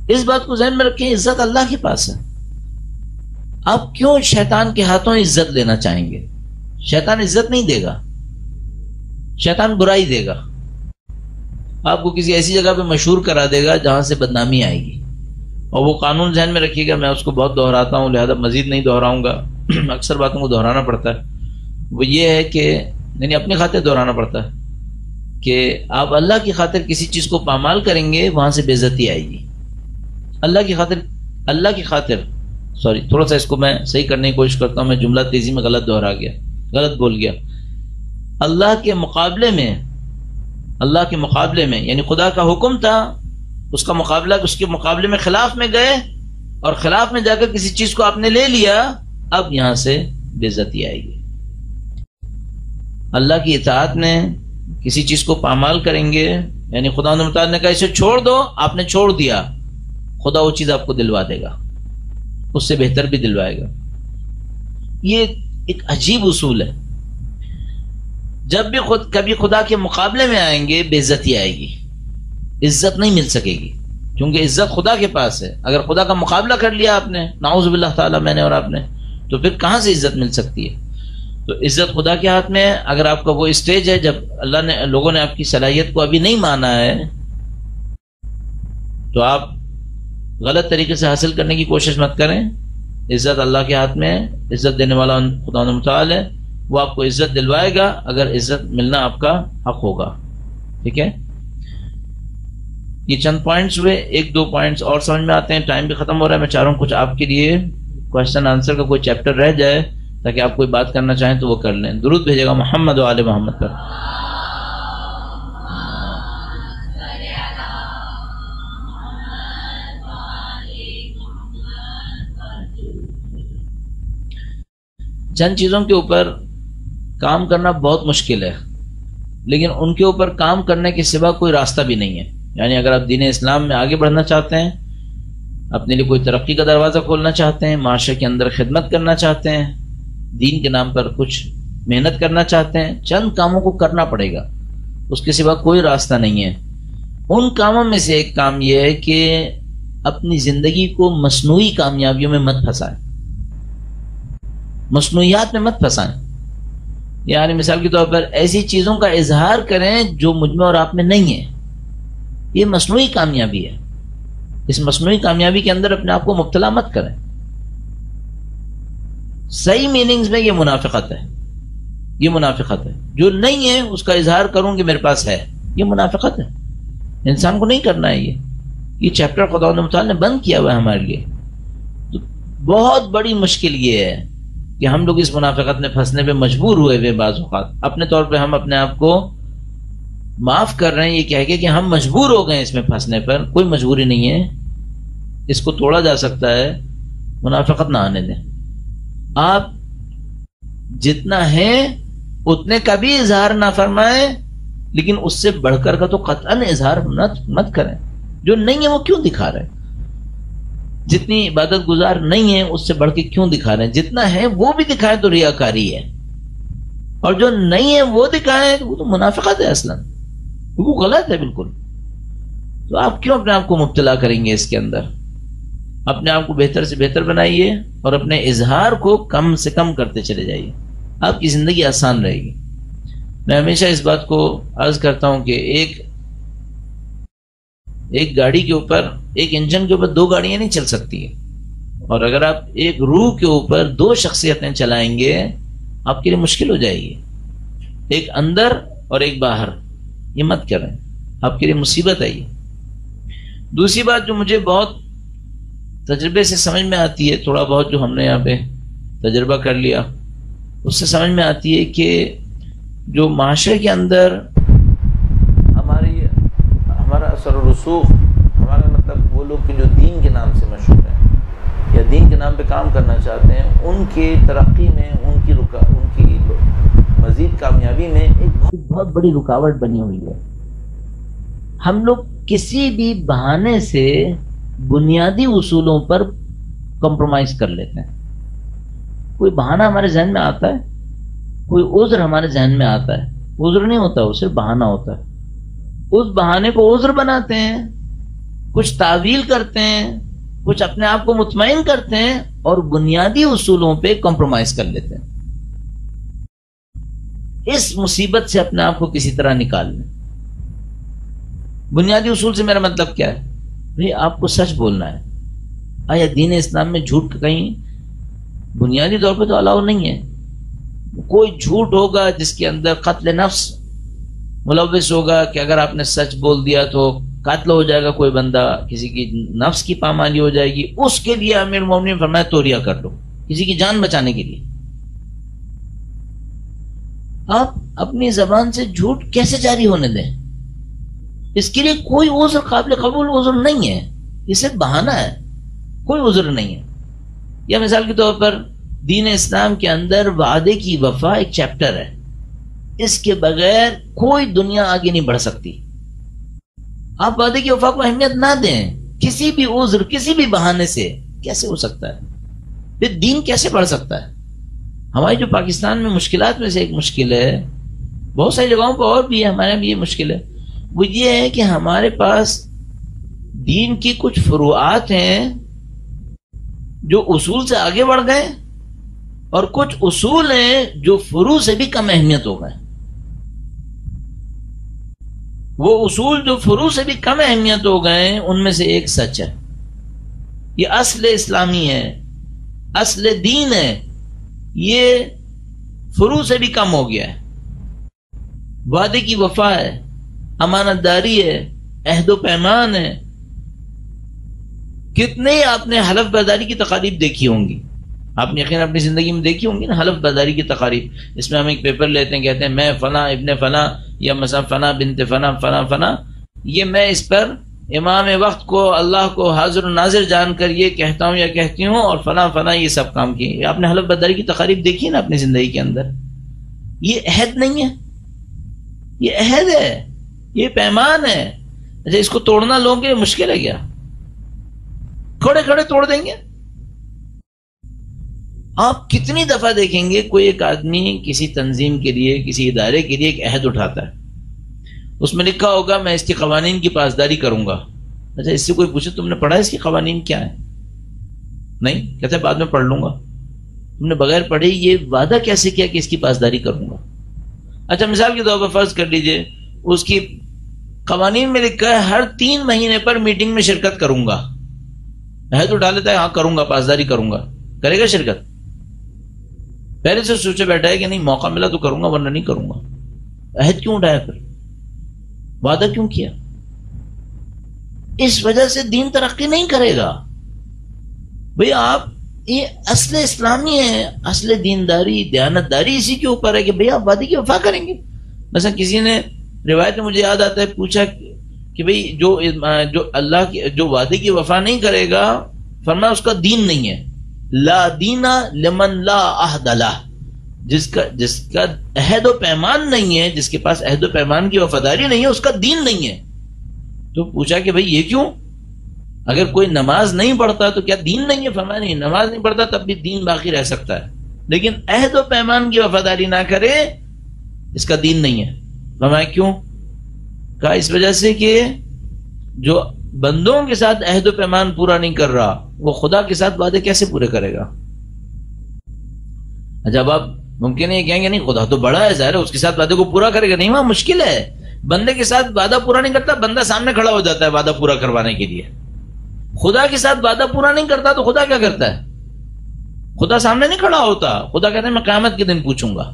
اس بات کو ذہن میں رکھیں، عزت اللہ کے پاس ہے۔ آپ کیوں شیطان کے ہاتھوں عزت لینا چاہیں گے؟ شیطان عزت نہیں دے گا، شیطان برائی دے گا، آپ کو کسی ایسی جگہ پہ مشہور کرا دے گا جہاں سے بدنامی آئے گی۔ اور وہ قانون ذہن میں رکھیے گا، میں اس کو بہت دہراتا ہوں لہذا مزید نہیں دہراؤں گا، اکثر باتوں کو دہرانا پڑتا ہے۔ وہ یہ ہے کہ یعنی اپنی خاطر دہرانا پڑتا ہے کہ آپ اللہ کی خاطر کسی چیز کو پامال کریں گے، وہاں سے بے عزتی آئے گی۔ اللہ کی خاطر سوری، تھوڑا سا اس کو میں صحیح کرنے کی کوشش کرتا ہوں، میں جملہ تیزی میں غلط بول گیا۔ اللہ کے مقابلے میں یعنی خدا کا حکم تھا، اس کے مقابلے میں خلاف میں گئے، اور خلاف میں جا کر کسی چیز کو آپ نے لے لیا، اب یہاں سے بے عزتی آئے گی۔ اللہ کی اطاعت میں کسی چیز کو پامال کریں گے، یعنی خدا متعال نے کہا اسے چھوڑ دو، آپ نے چھوڑ دیا، خدا وہ چیز آپ کو دلوا دے گا، اس سے بہتر بھی دلوائے گا۔ یہ ایک عجیب اصول ہے۔ جب بھی کبھی خدا کے مقابلے میں آئیں گے، بے عزتی آئے گی، عزت نہیں مل سکے گی، کیونکہ عزت خدا کے پاس ہے۔ اگر خدا کا مقابلہ کر لیا آپ نے، نعوذ باللہ تعالیٰ، میں نے اور آپ نے، تو پھر کہاں سے عزت مل سکتی ہے؟ تو عزت خدا کے ہاتھ میں ہے۔ اگر آپ کا وہ اسٹیج ہے جب لوگوں نے آپ کی صلاحیت کو ابھی نہیں مانا ہے، تو آپ غلط طریقے سے حاصل کرنے کی کوشش مت کریں۔ عزت اللہ کے ہاتھ میں ہے، عزت دینے والا خدا متعال ہے، وہ آپ کو عزت دلوائے گا اگر عزت ملنا آپ کا حق ہوگا۔ ٹھیک ہے، یہ چند پوائنٹس ہوئے، ایک دو پوائنٹس اور سمجھ میں آتے ہیں، ٹائم بھی ختم ہو رہا ہے۔ میں چاہ رہا ہوں کچھ آپ کے لیے کوشچن آنسر کا کوئی چیپٹر رہ جائے تاکہ آپ کوئی بات کرنا چاہیں تو وہ کر لیں۔ درود بھیجے گا محمد و آل محمد پر۔ چند چیزوں کے اوپر کام کرنا بہت مشکل ہے، لیکن ان کے اوپر کام کرنے کے سوا کوئی راستہ بھی نہیں ہے۔ یعنی اگر آپ دین اسلام میں آگے بڑھنا چاہتے ہیں، اپنے لیے کوئی ترقی کا دروازہ کھولنا چاہتے ہیں، معاشرے کے اندر خدمت کرنا چاہتے ہیں، دین کے نام پر کچھ محنت کرنا چاہتے ہیں، چند کاموں کو کرنا پڑے گا، اس کے سوا کوئی راستہ نہیں ہے۔ ان کاموں میں سے ایک کام یہ ہے کہ اپنی زندگی کو مصنوعی کامیابیوں میں مت پھنسائیں، مصنوعیات میں مت پھنسائیں۔ یعنی مثال کے طور پر ایسی چیزوں کا اظہار کریں جو مجھ میں اور آپ میں نہیں ہے، یہ مصنوعی کامیابی ہے۔ اس مصنوعی کامیابی کے اندر اپنے آپ کو مبتلا مت کریں۔ صحیح میننگز میں یہ منافقت ہے، یہ منافقت ہے۔ جو نہیں ہے اس کا اظہار کروں کہ میرے پاس ہے، یہ منافقت ہے، انسان کو نہیں کرنا ہے۔ یہ چیپٹر خدا متعال نے بند کیا ہوا ہے ہمارے لیے۔ تو بہت بڑی مشکل یہ ہے کہ ہم لوگ اس منافقت میں پھنسنے پہ مجبور ہوئے ہوئے، بعض اوقات اپنے طور پہ ہم اپنے آپ کو معاف کر رہے ہیں یہ کہہ کے کہ ہم مجبور ہو گئے اس میں پھنسنے پر۔ کوئی مجبوری نہیں ہے، اس کو توڑا جا سکتا ہے۔ منافقت نہ آنے دیں۔ آپ جتنا ہے اتنے کا بھی اظہار نہ فرمائیں، لیکن اس سے بڑھ کر کا تو قطعاً اظہار مت کریں۔ جو نہیں ہے وہ کیوں دکھا رہے ہیں؟ جتنی عبادت گزار نہیں ہے اس سے بڑھ کے کیوں دکھا رہے ہیں؟ جتنا ہے وہ بھی دکھائیں تو ریاکاری ہے، اور جو نہیں ہے وہ دکھائیں وہ تو منافقت ہے، اصلاً وہ غلط ہے بالکل۔ تو آپ کیوں اپنے آپ کو مبتلا کریں گے اس کے اندر؟ اپنے آپ کو بہتر سے بہتر بنائیے اور اپنے اظہار کو کم سے کم کرتے چلے جائیے، آپ کی زندگی آسان رہے گی۔ میں ہمیشہ اس بات کو عرض کرتا ہوں کہ ایک گاڑی کے اوپر، ایک انجن کے اوپر دو گاڑیاں نہیں چل سکتی ہیں، اور اگر آپ ایک روح کے اوپر دو شخصیتیں چلائیں گے آپ کے لیے مشکل ہو جائے گی، ایک اندر اور ایک باہر۔ یہ مت کریں، آپ کے لیے مصیبت ہے یہ۔ دوسری بات جو مجھے بہت تجربے سے سمجھ میں آتی ہے، تھوڑا بہت جو ہم نے یہاں پہ تجربہ کر لیا اس سے سمجھ میں آتی ہے کہ جو معاشرے کے اندر ہمارا اثر و رسوخ، ہمارا مطلب وہ لوگ جو دین کے نام سے مشہور ہیں یا دین کے نام پہ کام کرنا چاہتے ہیں، ان کی ترقی میں، ان کی مزید کامیابی میں ایک بہت بڑی رکاوٹ بنی ہوئی ہے۔ ہم لوگ کسی بھی بہانے سے بنیادی اصولوں پر کمپرومائز کر لیتے ہیں۔ کوئی بہانہ ہمارے ذہن میں آتا ہے، کوئی عذر ہمارے ذہن میں آتا ہے، عذر نہیں ہوتا، وہ صرف بہانہ ہوتا ہے. اس بہانے کو عذر بناتے ہیں، کچھ تعویل کرتے ہیں، کچھ اپنے آپ کو مطمئن کرتے ہیں اور بنیادی اصولوں پہ کمپرومائز کر لیتے ہیں. اس مصیبت سے اپنے آپ کو کسی طرح نکال لیں. بنیادی اصول سے میرا مطلب کیا ہے؟ بھئی آپ کو سچ بولنا ہے. آیا دین اسلام میں جھوٹ کا کہیں بنیادی طور پہ تو الاؤ نہیں ہے؟ کوئی جھوٹ ہوگا جس کے اندر قتل نفس ملوث ہوگا کہ اگر آپ نے سچ بول دیا تو قتل ہو جائے گا کوئی بندہ، کسی کی نفس کی پامالی ہو جائے گی، اس کے لیے امیر المومنین فرمایا توریہ کر لو، کسی کی جان بچانے کے لیے. آپ اپنی زبان سے جھوٹ کیسے جاری ہونے دیں؟ اس کے لیے کوئی عذر قابل قبول عذر نہیں ہے، یہ صرف بہانہ ہے، کوئی عذر نہیں ہے. یا مثال کے طور پر دین اسلام کے اندر وعدے کی وفا ایک چیپٹر ہے، اس کے بغیر کوئی دنیا آگے نہیں بڑھ سکتی. آپ وعدے کی وفا کو اہمیت نہ دیں، کسی بھی عذر کسی بھی بہانے سے کیسے ہو سکتا ہے؟ پھر دین کیسے بڑھ سکتا ہے؟ ہماری جو پاکستان میں مشکلات میں سے ایک مشکل ہے، بہت ساری جگہوں پر اور بھی ہے، ہمارے بھی یہ مشکل ہے، وہ یہ ہے کہ ہمارے پاس دین کی کچھ فروعات ہیں جو اصول سے آگے بڑھ گئے، اور کچھ اصول ہیں جو فروع سے بھی کم اہمیت ہو گئے. وہ اصول جو فروع سے بھی کم اہمیت ہو گئے ان میں سے ایک سچ ہے، یہ اصل اسلامی ہے، اصل دین ہے، یہ فروع سے بھی کم ہو گیا ہے. وعدے کی وفا ہے، امانت داری ہے، عہد و پیمان ہے. کتنے آپ نے حلف برداری کی تقاریب دیکھی ہوں گی، آپ نے یقین اپنی زندگی میں دیکھی ہوں گی نا حلف برداری کی تقاریب. اس میں ہم ایک پیپر لیتے ہیں، کہتے ہیں میں فلاں ابن فلاں یا مثلا فلاں بنت فلاں فلاں فلاں، یہ میں اس پر امام وقت کو اللہ کو حاضر و ناظر جان کر یہ کہتا ہوں یا کہتی ہوں اور فلاں فلاں یہ سب کام کیے. آپ نے حلف برداری کی تقاریب دیکھی نا اپنی زندگی کے اندر. یہ عہد نہیں ہے، یہ عہد ہے، یہ پیمان ہے. اچھا اس کو توڑنا لوگوں کے مشکل ہے کیا؟ کھڑے کھڑے توڑ دیں گے. آپ کتنی دفعہ دیکھیں گے کوئی ایک آدمی کسی تنظیم کے لیے کسی ادارے کے لیے ایک عہد اٹھاتا ہے، اس میں لکھا ہوگا میں اس کے قوانین کی پاسداری کروں گا. اچھا اس سے کوئی پوچھے تم نے پڑھا اس کے قوانین کیا ہے؟ نہیں، کہتے ہیں بعد میں پڑھ لوں گا. تم نے بغیر پڑھے یہ وعدہ کیسے کیا کہ اس کی پاسداری کروں گا؟ اچھا مثال کے طور پر فرض کر لیجئے اس کی قوانین میں لکھا ہے ہر 3 مہینے پر میٹنگ میں شرکت کروں گا. عہد اٹھا لیتا ہے، ہاں کروں گا، پاسداری کروں گا. کرے گا شرکت؟ پہلے سے سوچے بیٹھا ہے کہ نہیں موقع ملا تو کروں گا ورنہ نہیں کروں گا. عہد کیوں اٹھایا؟ پھر وعدہ کیوں کیا؟ اس وجہ سے دین ترقی نہیں کرے گا. بھئی آپ یہ اصل اسلامی ہے، اصل دینداری دیانتداری اسی کے اوپر ہے کہ بھئی آپ وعدے کی وفا کریں گے. مثلا کسی نے روایت میں مجھے یاد آتا ہے پوچھا کہ بھئی جو اللہ کی جو وعدے کی وفا نہیں کرے گا فرمایا اس کا دین نہیں ہے. لا دینا لمن لا عہد لہ، جس کا عہد و پیمان نہیں ہے، جس کے پاس عہد و پیمان کی وفاداری نہیں ہے اس کا دین نہیں ہے. تو پوچھا کہ بھئی یہ کیوں؟ اگر کوئی نماز نہیں پڑھتا تو کیا دین نہیں ہے؟ فرمایا نہیں، نماز نہیں پڑھتا تب بھی دین باقی رہ سکتا ہے، لیکن عہد و پیمان کی وفاداری نہ کرے اس کا دین نہیں ہے. فرمایا کیوں؟ کہا اس وجہ سے کہ جو بندوں کے ساتھ عہد و پیمان پورا نہیں کر رہا وہ خدا کے ساتھ وعدے کیسے پورے کرے گا؟ جب آپ ممکن ہے یہ کہیں گے نہیں خدا تو بڑا ہے، ظاہر ہے اس کے ساتھ وعدے کو پورا کرے گا. نہیں، وہاں مشکل ہے. بندے کے ساتھ وعدہ پورا نہیں کرتا، بندہ سامنے کھڑا ہو جاتا ہے وعدہ پورا کروانے کے لیے. خدا کے ساتھ وعدہ پورا نہیں کرتا تو خدا کیا کرتا ہے؟ خدا سامنے نہیں کھڑا ہوتا، خدا کہتا ہے میں قیامت کے دن پوچھوں گا.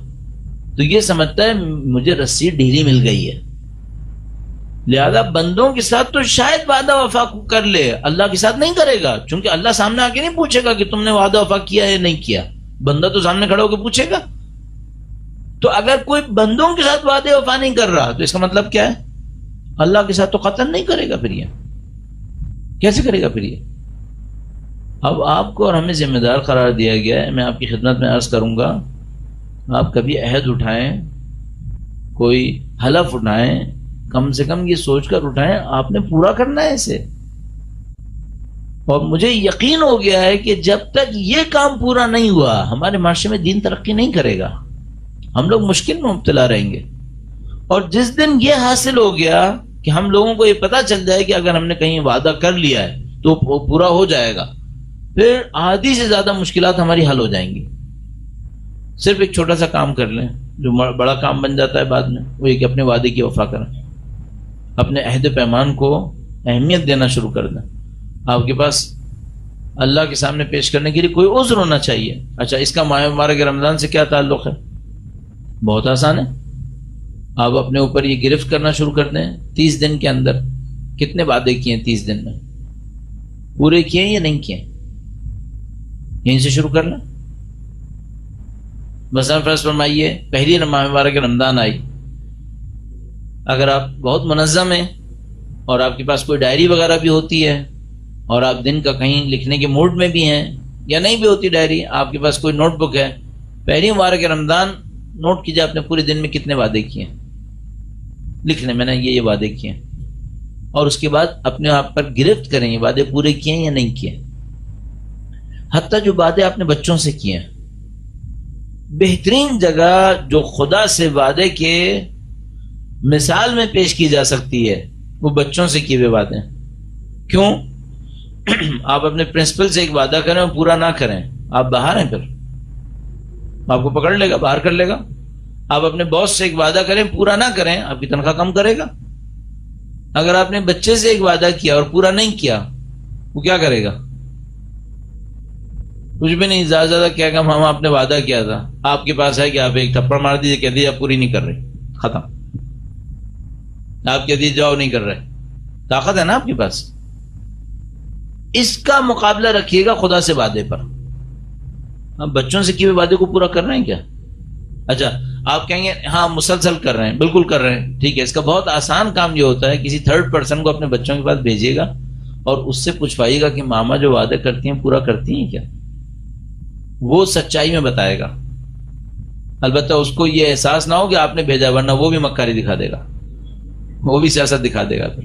تو یہ سمجھتا ہے مجھے رسی ڈھیلی مل گئی ہے، لہذا بندوں کے ساتھ تو شاید وعدہ وفا کر لے، اللہ کے ساتھ نہیں کرے گا، چونکہ اللہ سامنے آ کے نہیں پوچھے گا کہ تم نے وعدہ وفا کیا ہے نہیں کیا. بندہ تو سامنے کھڑا ہو کے پوچھے گا. تو اگر کوئی بندوں کے ساتھ وعدے وفا نہیں کر رہا تو اس کا مطلب کیا ہے؟ اللہ کے ساتھ تو قتل نہیں کرے گا. پھر یہ کیسے کرے گا؟ پھر یہ اب آپ کو اور ہمیں ذمہ دار قرار دیا گیا ہے. میں آپ کی خدمت میں عرض کروں گا، آپ کبھی عہد اٹھائیں، کوئی حلف اٹھائیں، کم سے کم یہ سوچ کر اٹھائیں آپ نے پورا کرنا ہے اسے. اور مجھے یقین ہو گیا ہے کہ جب تک یہ کام پورا نہیں ہوا ہمارے معاشرے میں دین ترقی نہیں کرے گا. ہم لوگ مشکل میں مبتلا رہیں گے. اور جس دن یہ حاصل ہو گیا کہ ہم لوگوں کو یہ پتا چل جائے کہ اگر ہم نے کہیں وعدہ کر لیا ہے تو وہ پورا ہو جائے گا، پھر آدھی سے زیادہ مشکلات ہماری حل ہو جائیں گی. صرف ایک چھوٹا سا کام کر لیں جو بڑا کام بن جاتا ہے بعد میں، وہ یہ کہ اپنے وعدے کی وفا کریں، اپنے عہد پیمان کو اہمیت دینا شروع کر دیں. آپ کے پاس اللہ کے سامنے پیش کرنے کے لیے کوئی عذر ہونا چاہیے. اچھا، اس کا ماہ مبارک رمضان سے کیا تعلق ہے؟ بہت آسان ہے. آپ اپنے اوپر یہ گرفت کرنا شروع کر دیں. 30 دن کے اندر کتنے وعدے کیے ہیں؟ 30 دن میں پورے کیے یا نہیں کیے؟ یہیں سے شروع کر لیں. مثلا فرض فرمائیے پہلی ماہ مبارک رمضان آئی، اگر آپ بہت منظم ہیں اور آپ کے پاس کوئی ڈائری وغیرہ بھی ہوتی ہے اور آپ دن کا کہیں لکھنے کے موڈ میں بھی ہیں، یا نہیں بھی ہوتی ڈائری، آپ کے پاس کوئی نوٹ بک ہے، پہلی مبارک رمضان نوٹ کیجیے آپ نے پورے دن میں کتنے وعدے کیے ہیں، لکھ لیں میں نے یہ وعدے کیے ہیں، اور اس کے بعد اپنے آپ پر گرفت کریں یہ وعدے پورے کیے ہیں یا نہیں کیے. حتیٰ جو وعدے آپ نے بچوں سے کیے ہیں، بہترین جگہ جو خدا سے وعدے کے مثال میں پیش کی جا سکتی ہے وہ بچوں سے کیے ہوئے وعدے ہیں. کیوں؟ آپ اپنے پرنسپل سے ایک وعدہ کریں اور پورا نہ کریں، آپ باہر ہیں، پھر آپ کو پکڑ لے گا، باہر کر لے گا. آپ اپنے باس سے ایک وعدہ کریں، پورا نہ کریں، آپ کی تنخواہ کم کرے گا. اگر آپ نے بچے سے ایک وعدہ کیا اور پورا نہیں کیا، وہ کیا کرے گا؟ کچھ بھی نہیں، زیادہ زیادہ کہے گا ماما آپ نے وعدہ کیا تھا. آپ کے پاس ہے کہ آپ ایک تھپڑ مار دیجیے، کہہ دیجیے آپ پوری نہیں کر رہے، ختم. آپ کہہ دیجیے جاؤ نہیں کر رہے. طاقت ہے نا آپ کے پاس. اس کا مقابلہ رکھیے گا خدا سے وعدے پر. آپ بچوں سے کیے ہوئے وعدے کو پورا کر رہے ہیں کیا؟ اچھا، آپ کہیں گے ہاں مسلسل کر رہے ہیں، بالکل کر رہے ہیں، ٹھیک ہے. اس کا بہت آسان کام یہ ہوتا ہے، کسی تھرڈ پرسن کو اپنے بچوں کے پاس بھیجیے گا اور اس سے پوچھوائیے گا کہ ماما جو وعدے کرتی ہیں پورا کرتی ہیں کیا. وہ سچائی میں بتائے گا. البتہ اس کو یہ احساس نہ ہو کہ آپ نے بھیجا، ورنہ وہ بھی مکاری دکھا دے گا، وہ بھی سیاست دکھا دے گا. پھر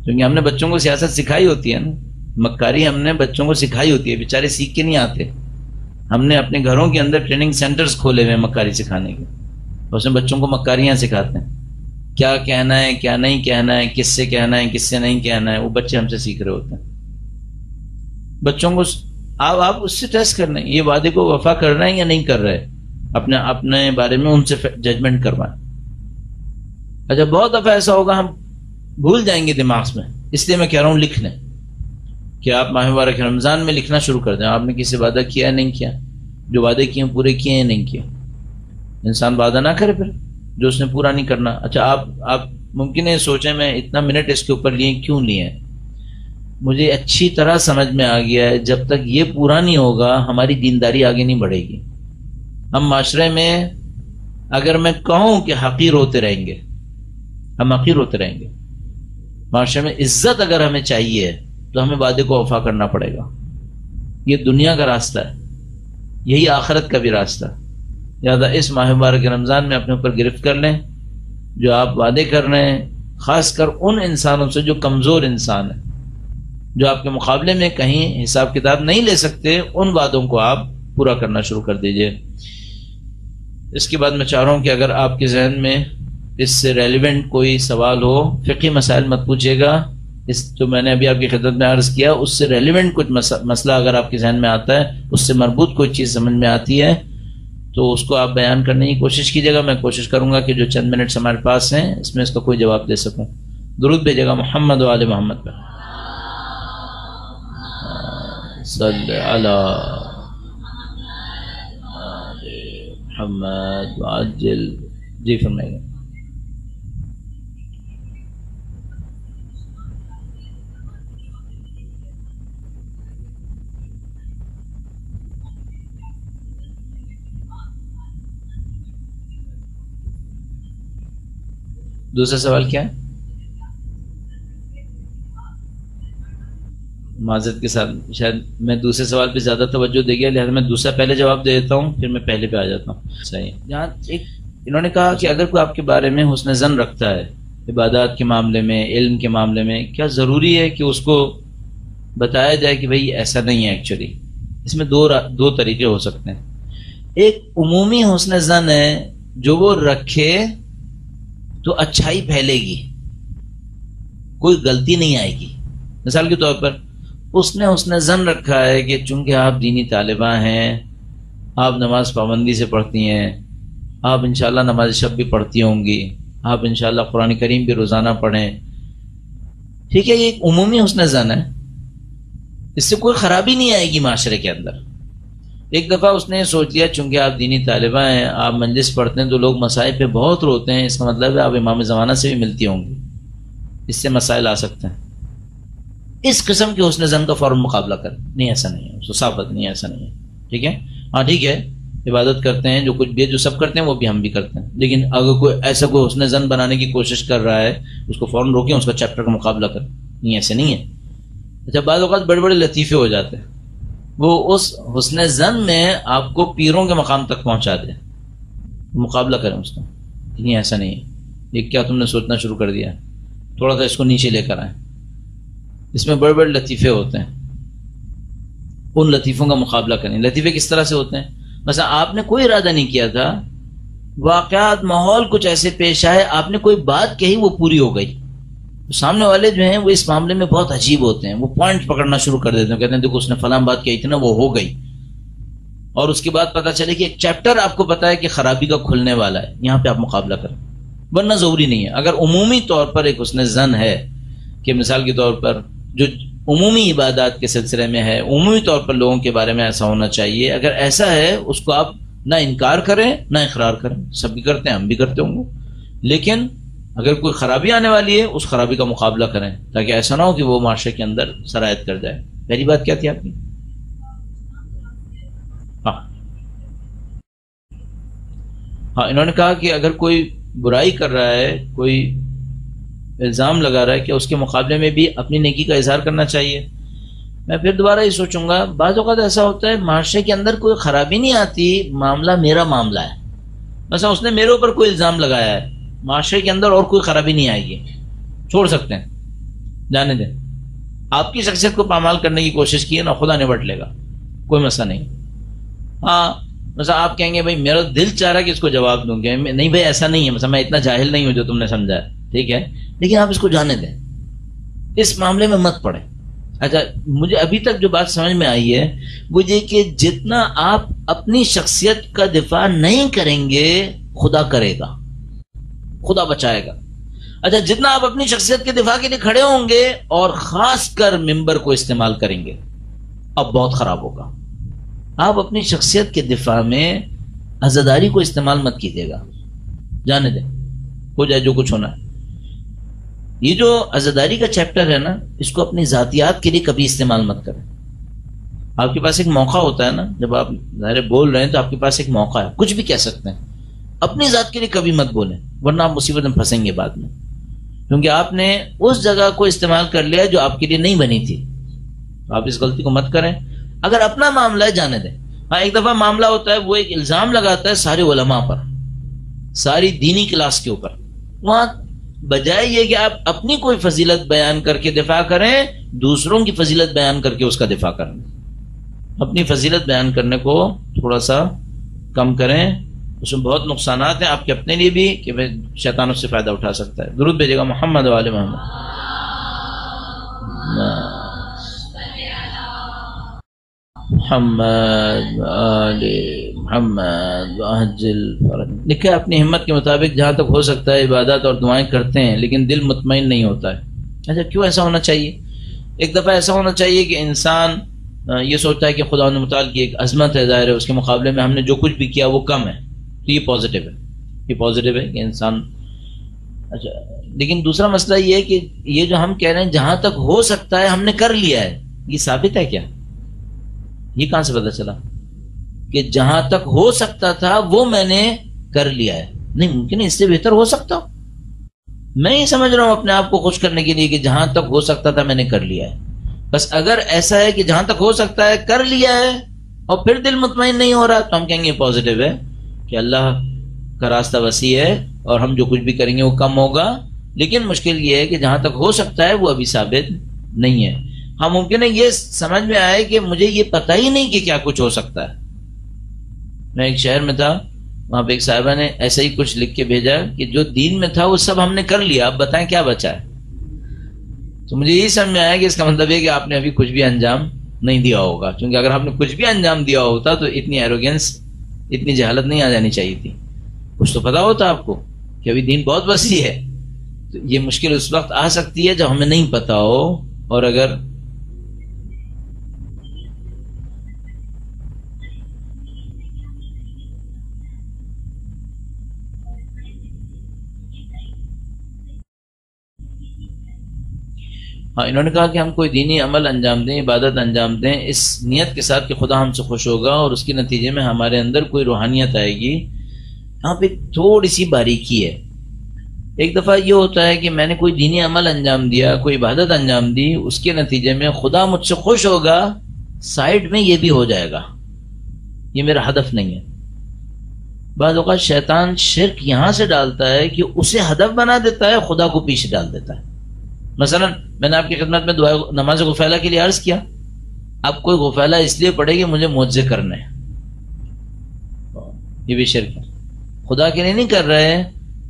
کیونکہ ہم نے بچوں کو سیاست سکھائی ہوتی ہے نا، مکاری ہم نے بچوں کو سکھائی ہوتی ہے، بیچارے سیکھ کے نہیں آتے. ہم نے اپنے گھروں کے اندر ٹریننگ سینٹرز کھولے ہوئے ہیں مکاری سکھانے کے، اس میں بچوں کو مکاریاں سکھاتے ہیں، کیا کہنا ہے کیا نہیں کہنا ہے، کس سے کہنا ہے کس سے نہیں کہنا ہے. وہ بچے ہم سے سیکھ رہے ہوتے ہیں. بچوں کو آپ اس سے ٹیسٹ کر لیں یہ وعدے کو وفا کر رہے ہیں یا نہیں کر رہے، اپنے بارے میں ان سے ججمنٹ کروائیں. اچھا، بہت دفعہ ایسا ہوگا ہم بھول جائیں گے دماغ میں، اس لیے میں کہہ رہا ہوں لکھ لیں کہ آپ ماہ مبارک رمضان میں لکھنا شروع کر دیں آپ نے کسی وعدہ کیا ہے نہیں کیا، جو وعدے کیے ہیں پورے کیے ہیں نہیں کیے. انسان وعدہ نہ کرے پھر جو اس نے پورا نہیں کرنا. اچھا، آپ ممکن ہے سوچیں میں اتنا منٹ اس کے اوپر لیے کیوں لیے ہیں. مجھے اچھی طرح سمجھ میں آ گیا ہے جب تک یہ پورا نہیں ہوگا ہماری دینداری آگے نہیں بڑھے گی. ہم معاشرے میں اگر میں کہوں کہ حقیر ہوتے رہیں گے، ہم حقیر ہوتے رہیں گے. معاشرے میں عزت اگر ہمیں چاہیے تو ہمیں وعدے کو وفا کرنا پڑے گا. یہ دنیا کا راستہ ہے، یہی آخرت کا بھی راستہ. لہٰذا اس ماہ مبارک رمضان میں اپنے اوپر گرفت کر لیں جو آپ وعدے کر رہے ہیں، خاص کر ان انسانوں سے جو کمزور انسان ہیں، جو آپ کے مقابلے میں کہیں حساب کتاب نہیں لے سکتے، ان وعدوں کو آپ پورا کرنا شروع کر دیجئے. اس کے بعد میں چاہ رہا ہوں کہ اگر آپ کے ذہن میں اس سے ریلیونٹ کوئی سوال ہو، فقہی مسائل مت پوچھیے گا، اس جو میں نے ابھی آپ کی خدمت میں عرض کیا اس سے ریلیونٹ کچھ مسئلہ اگر آپ کے ذہن میں آتا ہے، اس سے مربوط کوئی چیز سمجھ میں آتی ہے تو اس کو آپ بیان کرنے کی کوشش کیجیے گا. میں کوشش کروں گا کہ جو چند منٹس ہمارے پاس ہیں اس میں اس کا کوئی جواب دے سکوں. درود بھیجیے گا محمد و آل محمد پر. صلی علی محمد وعجل. جی فرمائیے. دوسرا سوال کیا ہے؟ معذرت کے ساتھ شاید میں دوسرے سوال پہ زیادہ توجہ دے گیا، لہٰذا میں دوسرا پہلے جواب دے دیتا ہوں، پھر میں پہلے پہ آ جاتا ہوں. صحیح. یہاں انہوں نے کہا کہ اگر کوئی آپ کے بارے میں حسن ظن رکھتا ہے عبادات کے معاملے میں، علم کے معاملے میں، کیا ضروری ہے کہ اس کو بتایا جائے کہ بھئی ایسا نہیں ہے ایکچولی؟ اس میں دو طریقے ہو سکتے ہیں. ایک عمومی حسن ظن ہے جو وہ رکھے تو اچھائی پھیلے گی، کوئی غلطی نہیں آئے گی. مثال کے طور پر اس نے زن رکھا ہے کہ چونکہ آپ دینی طالبہ ہیں، آپ نماز پابندی سے پڑھتی ہیں، آپ انشاءاللہ نماز شب بھی پڑھتی ہوں گی، آپ انشاءاللہ قرآن کریم بھی روزانہ پڑھیں. ٹھیک ہے، یہ ایک عمومی حسن زن ہے، اس سے کوئی خرابی نہیں آئے گی معاشرے کے اندر. ایک دفعہ اس نے سوچ لیا چونکہ آپ دینی طالبہ ہیں، آپ مجلس پڑھتے ہیں تو لوگ مسائل پہ بہت روتے ہیں، اس کا مطلب ہے آپ امام زمانہ سے بھی ملتی ہوں گی، اس سے مسائل آ سکتے ہیں. اس قسم کے حسن زن کا فوراً مقابلہ کر. نہیں ایسا نہیں ہے، صحافت نہیں، ایسا نہیں ہے. ٹھیک ہے، ہاں ٹھیک ہے، عبادت کرتے ہیں، جو کچھ بھی جو سب کرتے ہیں وہ بھی ہم بھی کرتے ہیں، لیکن اگر کوئی ایسا کوئی حسن زن بنانے کی کوشش کر رہا ہے اس کو فوراً روکیں، اس کا چیپٹر کا مقابلہ کریں. نہیں ایسے نہیں ہے. اچھا، بعض اوقات بڑے بڑے لطیفے ہو جاتے ہیں، وہ اس حسن زن میں آپ کو پیروں کے مقام تک پہنچا دے، مقابلہ کریں اس کا. نہیں ایسا نہیں ہے، یہ کیا تم نے سوچنا شروع کر دیا، تھوڑا سا اس کو نیچے لے کر آئیں. اس میں بڑے بڑے لطیفے ہوتے ہیں، ان لطیفوں کا مقابلہ کریں. لطیفے کس طرح سے ہوتے ہیں؟ مثلا آپ نے کوئی ارادہ نہیں کیا تھا، واقعات ماحول کچھ ایسے پیش آئے، آپ نے کوئی بات کہی وہ پوری ہو گئی. سامنے والے جو ہیں وہ اس معاملے میں بہت عجیب ہوتے ہیں، وہ پوائنٹ پکڑنا شروع کر دیتے ہیں، کہتے ہیں دیکھو اس نے فلاں بات کہی تھی نا، وہ ہو گئی. اور اس کے بعد پتہ چلے کہ ایک چیپٹر آپ کو پتا ہے کہ خرابی کا کھلنے والا ہے، یہاں پہ آپ مقابلہ کریں. ورنہ ضروری نہیں ہے. اگر عمومی طور پر ایک حسن زن ہے کہ مثال کے طور پر جو عمومی عبادات کے سلسلے میں ہے، عمومی طور پر لوگوں کے بارے میں ایسا ہونا چاہیے، اگر ایسا ہے اس کو آپ نہ انکار کریں نہ اقرار کریں. سب بھی کرتے ہیں، ہم بھی کرتے ہوں گے، لیکن اگر کوئی خرابی آنے والی ہے اس خرابی کا مقابلہ کریں تاکہ ایسا نہ ہو کہ وہ معاشرے کے اندر سرایت کر جائے. پہلی بات کیا تھی آپ کی؟ ہاں انہوں نے کہا کہ اگر کوئی برائی کر رہا ہے، کوئی الزام لگا رہا ہے کہ اس کے مقابلے میں بھی اپنی نیکی کا اظہار کرنا چاہیے. میں پھر دوبارہ یہ سوچوں گا، بعض اوقات ایسا ہوتا ہے معاشرے کے اندر کوئی خرابی نہیں آتی، معاملہ میرا معاملہ ہے. مثلا اس نے میرے اوپر کوئی الزام لگایا ہے، معاشرے کے اندر اور کوئی خرابی نہیں آئے گی، چھوڑ سکتے ہیں، جانے دیں. آپ کی شخصیت کو پامال کرنے کی کوشش کی ہے نا، خدا نبٹ لے گا، کوئی مسئلہ نہیں. ہاں مثلا آپ کہیں گے بھائی میرا دل چاہ رہا ہے کہ اس کو جواب دوں گے، نہیں بھائی ایسا نہیں ہے، مثلا میں اتنا جاہل نہیں ہوں جو تم نے سمجھا ہے، ٹھیک ہے، لیکن آپ اس کو جانے دیں، اس معاملے میں مت پڑیں. اچھا، مجھے ابھی تک جو بات سمجھ میں آئی ہے وہ یہ کہ جتنا آپ اپنی شخصیت کا دفاع نہیں کریں گے خدا کرے گا، خدا بچائے گا. اچھا، جتنا آپ اپنی شخصیت کے دفاع کے لیے کھڑے ہوں گے اور خاص کر ممبر کو استعمال کریں گے، اب بہت خراب ہوگا. آپ اپنی شخصیت کے دفاع میں عزاداری کو استعمال مت کیجیے گا، جانے دیں، ہو جائے جو کچھ ہونا ہے. یہ جو عزاداری کا چیپٹر ہے نا، اس کو اپنی ذاتیات کے لیے کبھی استعمال مت کریں. آپ کے پاس ایک موقع ہوتا ہے نا، جب آپ ظاہر بول رہے ہیں تو آپ کے پاس ایک موقع ہے، کچھ بھی کہہ سکتے ہیں، اپنی ذات کے لیے کبھی مت بولیں، ورنہ آپ مصیبت میں پھنسیں گے بعد میں، کیونکہ آپ نے اس جگہ کو استعمال کر لیا جو آپ کے لیے نہیں بنی تھی. آپ اس غلطی کو مت کریں. اگر اپنا معاملہ ہے جانے دیں. ہاں ایک دفعہ معاملہ ہوتا ہے، وہ ایک الزام لگاتا ہے سارے علماء پر، ساری دینی کلاس کے اوپر، وہاں بجائے یہ کہ آپ اپنی کوئی فضیلت بیان کر کے دفاع کریں، دوسروں کی فضیلت بیان کر کے اس کا دفاع کریں. اپنی فضیلت بیان کرنے کو تھوڑا سا کم کریں، اس میں بہت نقصانات ہیں آپ کے اپنے لیے بھی کہ شیطان اس سے فائدہ اٹھا سکتا ہے. درود بھیجے گا محمد و آل محمد. محمد آل محمد وعجل فرج. لکھے اپنی ہمت کے مطابق جہاں تک ہو سکتا ہے عبادات اور دعائیں کرتے ہیں، لیکن دل مطمئن نہیں ہوتا ہے. اچھا، کیوں ایسا ہونا چاہیے؟ ایک دفعہ ایسا ہونا چاہیے کہ انسان یہ سوچتا ہے کہ خدا متعال کی ایک عظمت ہے، ظاہر ہے اس کے مقابلے میں ہم نے جو کچھ بھی کیا وہ کم ہے، تو یہ پازیٹیو ہے، یہ پازیٹیو ہے کہ انسان. اچھا، لیکن دوسرا مسئلہ یہ ہے کہ یہ جو ہم کہہ رہے ہیں جہاں تک ہو سکتا ہے ہم نے کر لیا ہے، یہ ثابت ہے کیا؟ یہ کہاں سے پتہ چلا کہ جہاں تک ہو سکتا تھا وہ میں نے کر لیا ہے؟ نہیں ممکن ہے، اس سے بہتر ہو سکتا. میں یہ سمجھ رہا ہوں اپنے آپ کو خوش کرنے کے لیے کہ جہاں تک ہو سکتا تھا میں نے کر لیا ہے. بس اگر ایسا ہے کہ جہاں تک ہو سکتا ہے کر لیا ہے اور پھر دل مطمئن نہیں ہو رہا، تو ہم کہیں گے پازیٹیو ہے کہ اللہ کا راستہ وسیع ہے اور ہم جو کچھ بھی کریں گے وہ کم ہوگا. لیکن مشکل یہ ہے کہ جہاں تک ہو سکتا ہے وہ ابھی ثابت نہیں ہے. ہاں ممکن ہے یہ سمجھ میں آئے کہ مجھے یہ پتہ ہی نہیں کہ کیا کچھ ہو سکتا ہے. میں ایک شہر میں تھا، وہاں پہ ایک صاحبہ نے ایسا ہی کچھ لکھ کے بھیجا کہ جو دین میں تھا وہ سب ہم نے کر لیا، اب بتائیں کیا بچا ہے. تو مجھے یہی سمجھ میں آیا کہ اس کا مطلب یہ کہ آپ نے ابھی کچھ بھی انجام نہیں دیا ہوگا، کیونکہ اگر آپ نے کچھ بھی انجام دیا ہوتا تو اتنی ایروگینس، اتنی جہالت نہیں آ جانی چاہیے تھی. کچھ تو پتا ہوتا آپ کو کہ ابھی دین بہت وسیع ہے. تو یہ مشکل اس وقت آ سکتی ہے جب ہمیں نہیں پتا ہو، اور اگر ہاں انہوں نے کہا کہ ہم کوئی دینی عمل انجام دیں، عبادت انجام دیں اس نیت کے ساتھ کہ خدا ہم سے خوش ہوگا اور اس کے نتیجے میں ہمارے اندر کوئی روحانیت آئے گی. یہاں پہ تھوڑی سی باریکی ہے. ایک دفعہ یہ ہوتا ہے کہ میں نے کوئی دینی عمل انجام دیا، کوئی عبادت انجام دی، اس کے نتیجے میں خدا مجھ سے خوش ہوگا، سائڈ میں یہ بھی ہو جائے گا، یہ میرا ہدف نہیں ہے. بعض اوقات شیطان شرک یہاں سے ڈالتا ہے کہ اسے ہدف بنا دیتا ہے، خدا کو پیچھے ڈال دیتا ہے. مثلا میں نے آپ کی خدمت میں دعا نماز غفیلہ کے لیے عرض کیا، اب کوئی غفیلہ اس لیے پڑھے کہ مجھے معجزے کرنے ہیں، یہ بھی شرک ہے. خدا کے لیے نہیں کر رہے ہیں،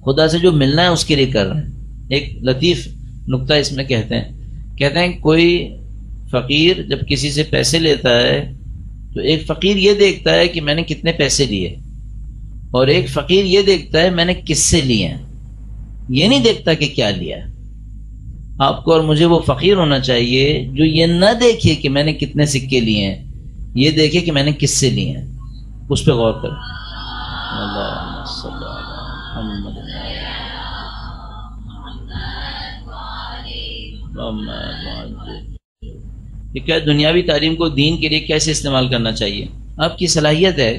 خدا سے جو ملنا ہے اس کے لیے کر رہے ہیں. ایک لطیف نکتہ اس میں کہتے ہیں کوئی فقیر جب کسی سے پیسے لیتا ہے تو ایک فقیر یہ دیکھتا ہے کہ میں نے کتنے پیسے لیے، اور ایک فقیر یہ دیکھتا ہے میں نے کس سے لیے ہیں. یہ نہیں دیکھتا کہ کیا لیا ہے. آپ کو اور مجھے وہ فقیر ہونا چاہیے جو یہ نہ دیکھے کہ میں نے کتنے سکے لیے ہیں، یہ دیکھے کہ میں نے کس سے لیے ہیں. اس پہ غور کریں. اللہم صلی علی محمد. یہ کیا دنیاوی تعلیم کو دین کے لیے کیسے استعمال کرنا چاہیے؟ آپ کی صلاحیت ہے.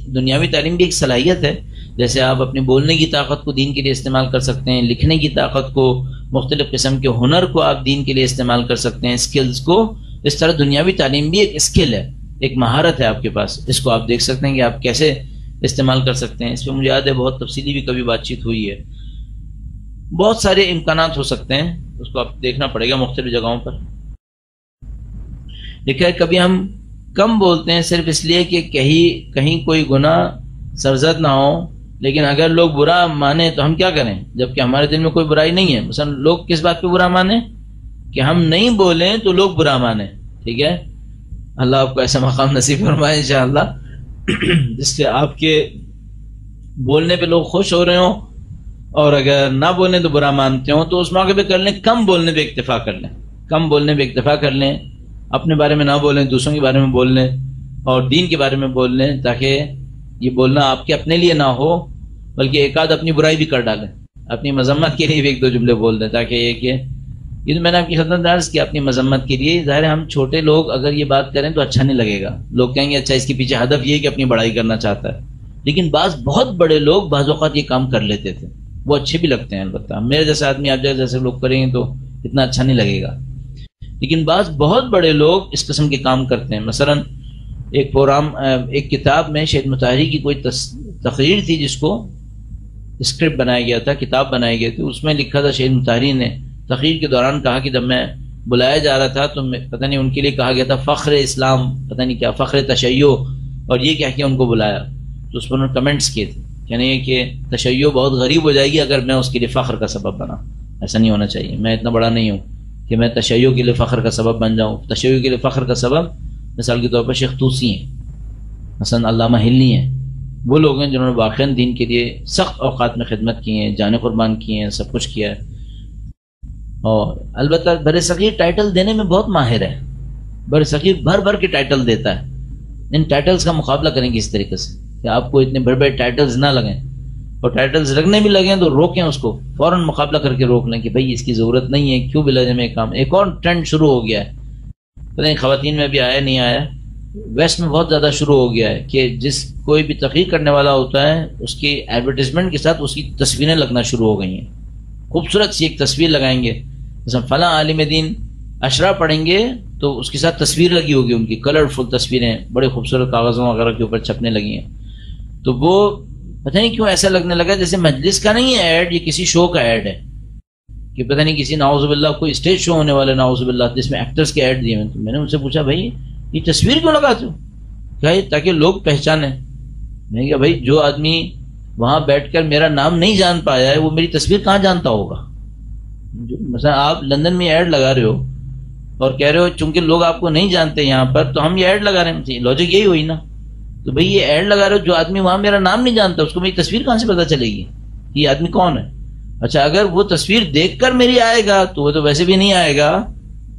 دنیاوی تعلیم بھی ایک صلاحیت ہے. جیسے آپ اپنے بولنے کی طاقت کو دین کے لیے استعمال کر سکتے ہیں، لکھنے کی طاقت کو، مختلف قسم کے ہنر کو آپ دین کے لیے استعمال کر سکتے ہیں، اسکلز کو. اس طرح دنیاوی تعلیم بھی ایک اسکل ہے، ایک مہارت ہے آپ کے پاس. اس کو آپ دیکھ سکتے ہیں کہ آپ کیسے استعمال کر سکتے ہیں. اس پہ مجھے یاد ہے بہت تفصیلی بھی کبھی بات چیت ہوئی ہے. بہت سارے امکانات ہو سکتے ہیں، اس کو آپ دیکھنا پڑے گا مختلف جگہوں پر. لکھا ہے کبھی ہم کم بولتے ہیں صرف اس لیے کہ کہیں کوئی گناہ سرزد نہ ہو، لیکن اگر لوگ برا مانے تو ہم کیا کریں جبکہ ہمارے دل میں کوئی برائی نہیں ہے. مثلا لوگ کس بات پہ برا مانے کہ ہم نہیں بولیں تو لوگ برا مانے. ٹھیک ہے، اللہ آپ کو ایسا مقام نصیب فرمائے انشاءاللہ جس سے آپ کے بولنے پہ لوگ خوش ہو رہے ہوں، اور اگر نہ بولیں تو برا مانتے ہوں. تو اس موقع پہ کر لیں، کم بولنے پہ اکتفا کر لیں، کم بولنے پہ اکتفا کر لیں. اپنے بارے میں نہ بولیں، دوسروں کے بارے میں بول لیں، اور دین کے بارے میں بول لیں، تاکہ یہ بولنا آپ کے اپنے لیے نہ ہو بلکہ ایک آدھ اپنی برائی بھی کر ڈالیں، اپنی مذمت کے لیے بھی ایک دو جملے بول دیں، تاکہ یہ تو میں نے آپ کی خدمت عرض کیا اپنی مذمت کے لیے. ظاہر ہے ہم چھوٹے لوگ اگر یہ بات کریں تو اچھا نہیں لگے گا، لوگ کہیں گے اچھا اس کے پیچھے ہدف یہ ہے کہ اپنی بڑائی کرنا چاہتا ہے. لیکن بہت بڑے لوگ بعض اوقات یہ کام کر لیتے تھے، وہ اچھے بھی لگتے ہیں. البتہ میرے جیسے آدمی آپ جیسے لوگ کریں گے تو اتنا اچھا نہیں لگے گا. لیکن بہت بڑے لوگ اس قسم کے کام کرتے ہیں. مثلا ایک کتاب میں شہید مطہری کی کوئی تقریر تھی جس کو اسکرپٹ بنایا گیا تھا، کتاب بنائی گئی تھی. اس میں لکھا تھا شہید مطہری نے تقریر کے دوران کہا کہ جب میں بلایا جا رہا تھا تو پتہ نہیں ان کے لیے کہا گیا تھا فخر اسلام، پتہ نہیں کیا فخر تشیع، اور یہ کہہ کے ان کو بلایا. تو اس پر انہوں نے کمنٹس کیے تھے یعنی کہ تشیع بہت غریب ہو جائے گی اگر میں اس کے لیے فخر کا سبب بنا. ایسا نہیں ہونا چاہیے. میں اتنا بڑا نہیں ہوں کہ میں تشیع کے لیے فخر کا سبب بن جاؤں. تشیع کے لیے فخر کا سبب مثال کے طور پر شیخ طوسی ہیں، مثلا علامہ ہلنی ہیں. وہ لوگ ہیں جنہوں نے واقعاً دین کے لیے سخت اوقات میں خدمت کی ہیں، جانیں قربان کی ہیں، سب کچھ کیا ہے. اور البتہ برصغیر ٹائٹل دینے میں بہت ماہر ہے. برصغیر بھر کے ٹائٹل دیتا ہے. ان ٹائٹلز کا مقابلہ کریں گے اس طریقے سے کہ آپ کو اتنے بڑے ٹائٹلز نہ لگیں، اور ٹائٹلز لگنے بھی لگیں تو روکیں اس کو، فوراً مقابلہ کر کے روک لیں کہ بھائی اس کی ضرورت نہیں ہے، کیوں بلا جمع کام. ایک اور ٹرینڈ شروع ہو گیا ہے، پتہ نہیں خواتین میں بھی آیا نہیں آیا، ویسٹ میں بہت زیادہ شروع ہو گیا ہے کہ کوئی بھی تقریر کرنے والا ہوتا ہے اس کی ایڈورٹیزمنٹ کے ساتھ اس کی تصویریں لگنا شروع ہو گئی ہیں. خوبصورت سی ایک تصویر لگائیں گے، مثلا فلاں عالم دین اشرا پڑھیں گے تو اس کے ساتھ تصویر لگی ہوگی، ان کی کلرفل تصویریں بڑے خوبصورت کاغذوں وغیرہ کے اوپر چھپنے لگی ہیں. تو وہ پتہ نہیں کیوں ایسا لگنے لگا جیسے مجلس کا نہیں ہے ایڈ، یہ کسی شو کا ایڈ ہے کہ پتہ نہیں کسی نعوذ باللہ کوئی اسٹیج شو ہونے والے نعوذ باللہ جس میں ایکٹرز کے ایڈ دیے ہیں. تو میں نے ان سے پوچھا بھائی یہ تصویر کیوں لگاتے ہو؟ کیا تاکہ لوگ پہچانیں. میں کہا بھائی جو آدمی وہاں بیٹھ کر میرا نام نہیں جان پایا ہے وہ میری تصویر کہاں جانتا ہوگا؟ مثلا آپ لندن میں ایڈ لگا رہے ہو اور کہہ رہے ہو چونکہ لوگ آپ کو نہیں جانتے یہاں پر تو ہم یہ ایڈ لگا رہے ہیں، لاجک یہی ہوئی نا. تو بھئی یہ ایڈ لگا رہے ہو، جو آدمی وہاں میرا نام نہیں جانتا اس کو میری تصویر کہاں سے پتہ چلے گی یہ آدمی کون ہے؟ اچھا اگر وہ تصویر دیکھ کر میری آئے گا تو وہ تو ویسے بھی نہیں آئے گا،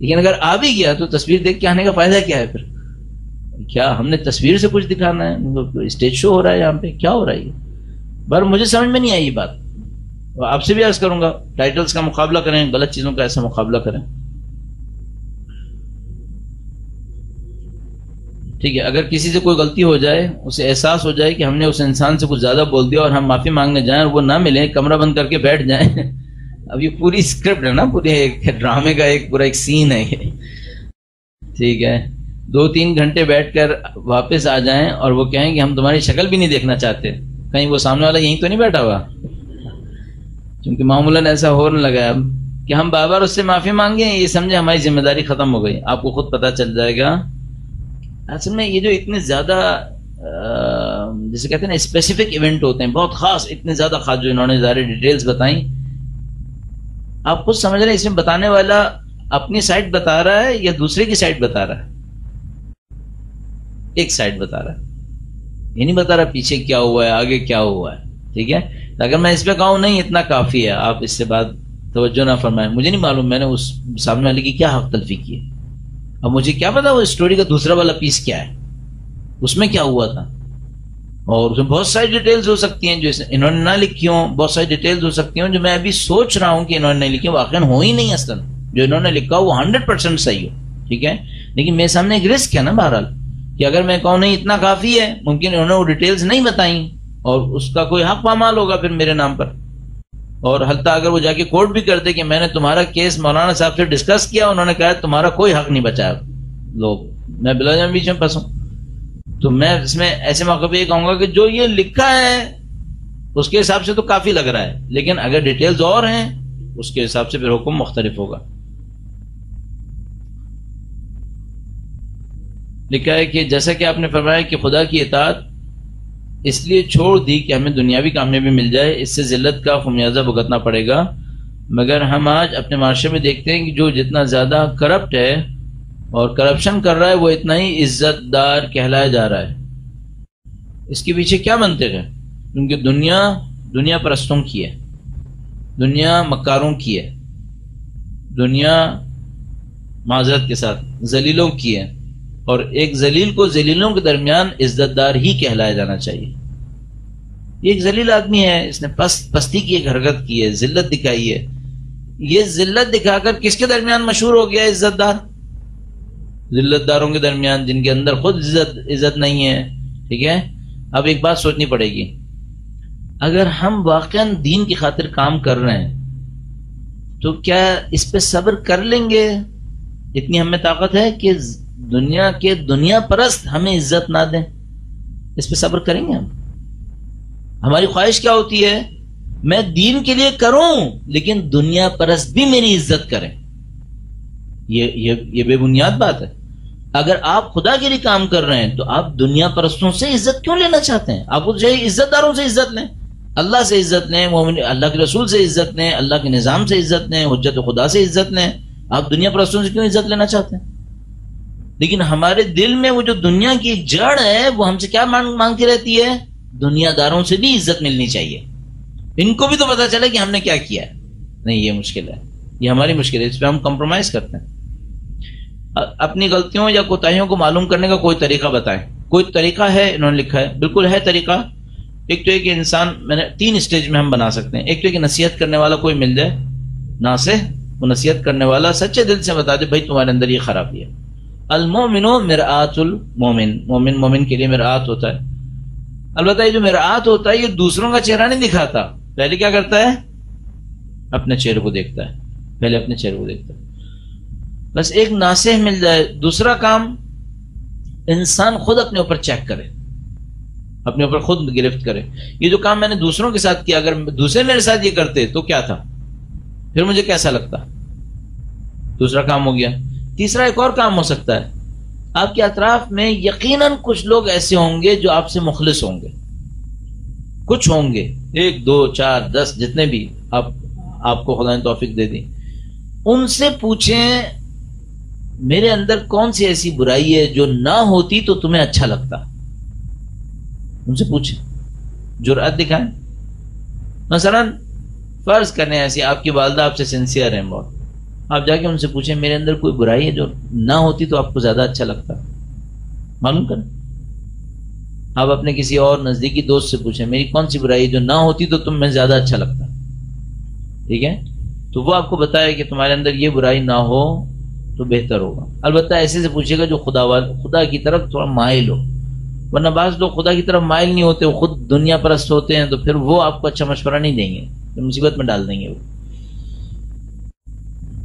لیکن اگر آ بھی گیا تو تصویر دیکھ کے آنے کا فائدہ کیا ہے پھر؟ کیا ہم نے تصویر سے کچھ دکھانا ہے؟ اسٹیج شو ہو رہا ہے یہاں پہ، کیا ہو رہا ہے یہ؟ بر مجھے سمجھ میں نہیں آئی یہ بات. آپ سے بھی عرض کروں گا ٹائٹلز کا مقابلہ کریں، غلط چیزوں کا ایسا مقابلہ کریں. ٹھیک ہے، اگر کسی سے کوئی غلطی ہو جائے، اسے احساس ہو جائے کہ ہم نے اس انسان سے کچھ زیادہ بول دیا اور ہم معافی مانگنے جائیں اور وہ نہ ملے، کمرہ بند کر کے بیٹھ جائیں. اب یہ پوری اسکرپٹ ہے نا، پورے ایک ڈرامے کا ایک پورا ایک سین ہے یہ. ٹھیک ہے، 2-3 گھنٹے بیٹھ کر واپس آ جائیں اور وہ کہیں کہ ہم تمہاری شکل بھی نہیں دیکھنا چاہتے، کہیں وہ سامنے والا یہیں تو نہیں بیٹھا ہوا؟ کیونکہ معمولاً ایسا ہونے لگا اب کہ ہم بار بار اس سے معافی مانگیں، یہ سمجھے ہماری ذمہ داری ختم ہو گئی. آپ کو خود پتہ چل جائے گا. اصل میں یہ جو اتنے زیادہ جسے کہتے ہیں نا اسپیسیفک ایونٹ ہوتے ہیں، بہت خاص، اتنے زیادہ خاص جو انہوں نے ساری ڈیٹیلز بتائیں، آپ خود سمجھ رہے ہیں اس میں بتانے والا اپنی سائڈ بتا رہا ہے یا دوسرے کی سائڈ بتا رہا ہے؟ ایک سائڈ بتا رہا ہے، یہ نہیں بتا رہا پیچھے کیا ہوا ہے، آگے کیا ہوا ہے. ٹھیک ہے، اگر میں اس پہ کہوں نہیں اتنا کافی ہے، آپ اس سے بات توجہ نہ فرمائیں. مجھے نہیں معلوم میں نے اس سامنے والے کی کیا حق تلفی کی ہے. اب مجھے کیا پتا وہ اسٹوری کا دوسرا والا پیس کیا ہے، اس میں کیا ہوا تھا. اور اس میں بہت ساری ڈیٹیلز ہو سکتی ہیں جو انہوں نے نہ لکھی ہوں، بہت ساری ڈیٹیلز ہو سکتی ہیں جو میں ابھی سوچ رہا ہوں کہ انہوں نے نہیں لکھی، واقعا ہو ہی نہیں. اصلا جو انہوں نے لکھا وہ 100% صحیح ہو. ٹھیک ہے، لیکن میرے سامنے ایک رسک ہے نا بہرحال، کہ اگر میں کہوں نہیں اتنا کافی ہے، ممکن انہوں نے وہ ڈیٹیلز نہیں بتائیں اور اس کا کوئی حق پامال ہوگا پھر میرے نام پر. اور حتیٰ اگر وہ جا کے کورٹ بھی کر دے کہ میں نے تمہارا کیس مولانا صاحب سے ڈسکس کیا، انہوں نے کہا تمہارا کوئی حق نہیں بچایا، لوگ میں بلا جان بیچ میں پھنسوں. تو میں اس میں ایسے موقع پہ یہ کہوں گا کہ جو یہ لکھا ہے اس کے حساب سے تو کافی لگ رہا ہے، لیکن اگر ڈیٹیلز اور ہیں اس کے حساب سے پھر حکم مختلف ہوگا. لکھا ہے کہ جیسا کہ آپ نے فرمایا کہ خدا کی اطاعت اس لیے چھوڑ دی کہ ہمیں دنیاوی کامیابی مل جائے، اس سے ذلت کا خمیازہ بھگتنا پڑے گا. مگر ہم آج اپنے معاشرے میں دیکھتے ہیں کہ جو جتنا زیادہ کرپٹ ہے اور کرپشن کر رہا ہے وہ اتنا ہی عزت دار کہلایا جا رہا ہے. اس کے پیچھے کیا منطق ہے؟ کیونکہ دنیا پرستوں کی ہے، دنیا مکاروں کی ہے، دنیا معذرت کے ساتھ ذلیلوں کی ہے، اور ایک ذلیل کو ذلیلوں کے درمیان عزت دار ہی کہلایا جانا چاہیے. یہ ایک ذلیل آدمی ہے، اس نے پستی کی ایک حرکت کی ہے، ذلت دکھائی ہے. یہ ذلت دکھا کر کس کے درمیان مشہور ہو گیا عزت دار؟ ذلت داروں کے درمیان، جن کے اندر خود عزت نہیں ہے. ٹھیک ہے، اب ایک بات سوچنی پڑے گی، اگر ہم واقعا دین کی خاطر کام کر رہے ہیں تو کیا اس پہ صبر کر لیں گے؟ اتنی ہم میں طاقت ہے کہ دنیا کے دنیا پرست ہمیں عزت نہ دیں، اس پہ صبر کریں گے ہم؟ ہماری خواہش کیا ہوتی ہے؟ میں دین کے لیے کروں لیکن دنیا پرست بھی میری عزت کریں. یہ بے بنیاد بات ہے. اگر آپ خدا کے لیے کام کر رہے ہیں تو آپ دنیا پرستوں سے عزت کیوں لینا چاہتے ہیں؟ آپ چاہیے عزت داروں سے عزت لیں، اللہ سے عزت لیں، اللہ کے رسول سے عزت لیں، اللہ کے نظام سے عزت لیں، حجت خدا سے عزت لیں. آپ دنیا پرستوں سے کیوں عزت لینا چاہتے ہیں؟ لیکن ہمارے دل میں وہ جو دنیا کی جڑ ہے وہ ہم سے کیا مانگتی رہتی ہے؟ دنیا داروں سے بھی عزت ملنی چاہیے، ان کو بھی تو پتا چلے کہ ہم نے کیا کیا ہے. نہیں، یہ مشکل ہے، یہ ہماری مشکل ہے، اس پہ ہم کمپرومائز کرتے ہیں. اپنی غلطیوں یا کوتاہیوں کو معلوم کرنے کا کوئی طریقہ بتائیں. کوئی طریقہ ہے؟ انہوں نے لکھا ہے بالکل ہے طریقہ. ایک تو ایک انسان، میں نے 3 اسٹیج میں ہم بنا سکتے ہیں. ایک تو ایک نصیحت کرنے والا کوئی مل جائے، ناصح، وہ نصیحت کرنے والا سچے دل سے بتا دے بھائی تمہارے اندر یہ خرابی ہے. المومن مرآت المومن، مومن مومن کے لیے مرآت ہوتا ہے. البتہ یہ جو مرآت ہوتا ہے یہ دوسروں کا چہرہ نہیں دکھاتا، پہلے کیا کرتا ہے؟ اپنے چہرے کو دیکھتا ہے، پہلے اپنے چہرے کو دیکھتا ہے. بس ایک ناصح مل جائے. دوسرا کام، انسان خود اپنے اوپر چیک کرے، اپنے اوپر خود گرفت کرے. یہ جو کام میں نے دوسروں کے ساتھ کیا، اگر دوسرے میرے ساتھ یہ کرتے تو کیا تھا، پھر مجھے کیسا لگتا؟ دوسرا کام ہو گیا. تیسرا ایک اور کام ہو سکتا ہے. آپ کے اطراف میں یقیناً کچھ لوگ ایسے ہوں گے جو آپ سے مخلص ہوں گے، کچھ ہوں گے، 1 2 4 10 جتنے بھی آپ کو خدا نے توفیق دے دی، ان سے پوچھیں میرے اندر کون سی ایسی برائی ہے جو نہ ہوتی تو تمہیں اچھا لگتا. ان سے پوچھیں، جرأت دکھائیں. مثلا فرض کرنے ایسی آپ کی والدہ آپ سے سنسیئر ہیں بہت، آپ جا کے ان سے پوچھیں میرے اندر کوئی برائی ہے جو نہ ہوتی تو آپ کو زیادہ اچھا لگتا. معلوم کریں. آپ اپنے کسی اور نزدیکی دوست سے پوچھیں میری کون سی برائی جو نہ ہوتی تو تم میں زیادہ اچھا لگتا. ٹھیک ہے، تو وہ آپ کو بتائے کہ تمہارے اندر یہ برائی نہ ہو تو بہتر ہوگا. البتہ ایسے سے پوچھے گا جو خدا کی طرف تھوڑا مائل ہو، ورنہ بعض لوگ خدا کی طرف مائل نہیں ہوتے، وہ خود دنیا پرست ہوتے ہیں، تو پھر وہ آپ کو اچھا مشورہ نہیں دیں گے، تو مصیبت میں ڈال دیں گے. وہ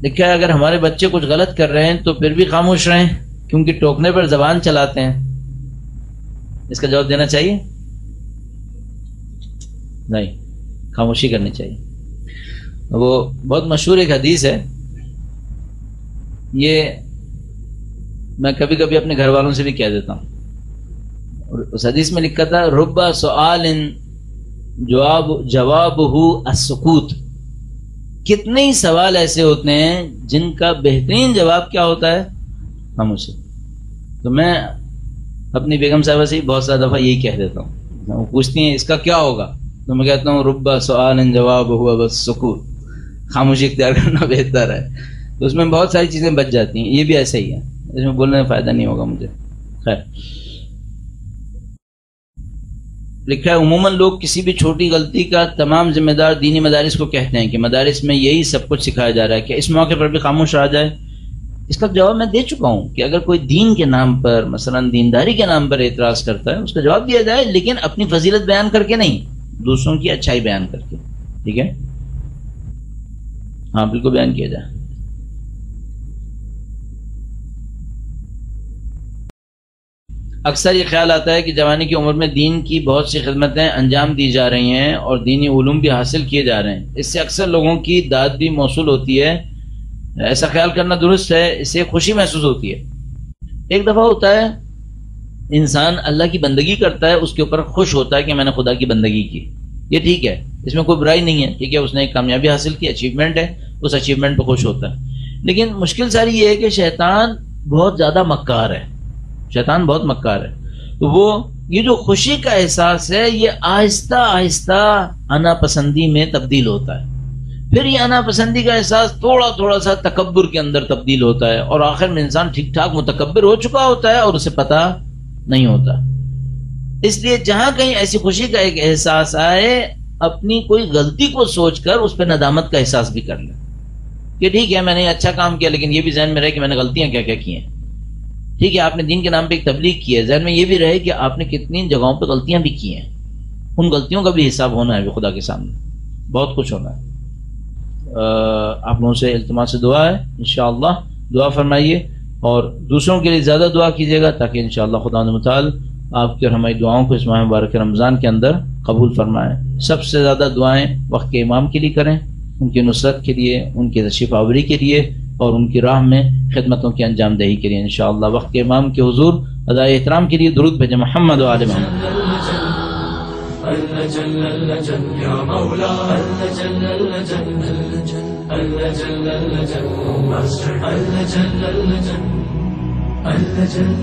دیکھا اگر ہمارے بچے کچھ غلط کر رہے ہیں تو پھر بھی خاموش رہیں، کیونکہ ٹوکنے پر زبان چلاتے ہیں. اس کا جواب دینا چاہیے؟ نہیں، خاموشی کرنی چاہیے. وہ بہت مشہور ایک حدیث ہے، یہ میں کبھی کبھی اپنے گھر والوں سے بھی کہہ دیتا ہوں. اور اس حدیث میں لکھا تھا ربا سؤال جوابہ السکوت. کتنے ہی سوال ایسے ہوتے ہیں جن کا بہترین جواب کیا ہوتا ہے؟ خاموشی. تو میں اپنی بیگم صاحبہ سے بہت سارا دفعہ یہی کہہ دیتا ہوں. وہ پوچھتی ہیں اس کا کیا ہوگا، تو میں کہتا ہوں ربا سؤال جوابہ السکوت. خاموشی اختیار کرنا بہتر ہے. تو اس میں بہت ساری چیزیں بچ جاتی ہیں. یہ بھی ایسا ہی ہے، اس میں بولنے میں فائدہ نہیں ہوگا مجھے. خیر، لکھا ہے عموماً لوگ کسی بھی چھوٹی غلطی کا تمام ذمہ دار دینی مدارس کو کہتے ہیں کہ مدارس میں یہی سب کچھ سکھایا جا رہا ہے، کہ اس موقع پر بھی خاموش رہا جائے. اس کا جواب میں دے چکا ہوں کہ اگر کوئی دین کے نام پر، مثلا دینداری کے نام پر اعتراض کرتا ہے اس کا جواب دیا جائے، لیکن اپنی فضیلت بیان کر کے نہیں، دوسروں کی اچھائی بیان کر کے. ٹھیک ہے، ہاں بالکل بیان کیا جائے. اکثر یہ خیال آتا ہے کہ جوانی کی عمر میں دین کی بہت سی خدمتیں انجام دی جا رہی ہیں اور دینی علوم بھی حاصل کیے جا رہے ہیں، اس سے اکثر لوگوں کی داد بھی موصول ہوتی ہے. ایسا خیال کرنا درست ہے، اس سے خوشی محسوس ہوتی ہے. ایک دفعہ ہوتا ہے انسان اللہ کی بندگی کرتا ہے، اس کے اوپر خوش ہوتا ہے کہ میں نے خدا کی بندگی کی. یہ ٹھیک ہے، اس میں کوئی برائی نہیں ہے. ٹھیک ہے، اس نے ایک کامیابی حاصل کی، اچیومنٹ ہے، اس اچیومنٹ پہ خوش ہوتا ہے. لیکن مشکل ساری یہ ہے کہ شیطان بہت زیادہ مکار ہے. شیطان بہت مکار ہے. تو وہ یہ جو خوشی کا احساس ہے یہ آہستہ آہستہ انا پسندی میں تبدیل ہوتا ہے. پھر یہ انا پسندی کا احساس تھوڑا تھوڑا سا تکبر کے اندر تبدیل ہوتا ہے، اور آخر میں انسان ٹھیک ٹھاک متکبر ہو چکا ہوتا ہے اور اسے پتہ نہیں ہوتا. اس لیے جہاں کہیں ایسی خوشی کا ایک احساس آئے، اپنی کوئی غلطی کو سوچ کر اس پہ ندامت کا احساس بھی کر لیں کہ ٹھیک ہے میں نے اچھا کام کیا، لیکن یہ بھی ذہن میں رہے کہ میں نے غلطیاں کیا کیا کی ہیں. ٹھیک ہے، آپ نے دین کے نام پہ ایک تبلیغ کی ہے، ذہن میں یہ بھی رہے کہ آپ نے کتنی جگہوں پہ غلطیاں بھی کی ہیں. ان غلطیوں کا بھی حساب ہونا ہے خدا کے سامنے، بہت کچھ ہونا ہے. آپ لوگوں سے التماس سے دعا ہے، انشاءاللہ دعا فرمائیے اور دوسروں کے لیے زیادہ دعا کیجیے گا تاکہ انشاءاللہ خدا متعال آپ کی اور ہماری دعاؤں کو اس ماہ مبارک رمضان کے اندر قبول فرمائے. سب سے زیادہ دعائیں وقت کے امام کے لیے کریں، ان کی نصرت کے لیے، ان کی تشریف آوری کے لیے اور ان کی راہ میں خدمتوں کی انجام دہی کے لیے. انشاءاللہ وقت کے امام کے حضور ادائے احترام کے لیے درود بھیجیں محمد و آل محمد.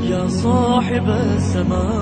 يا صاحب السماء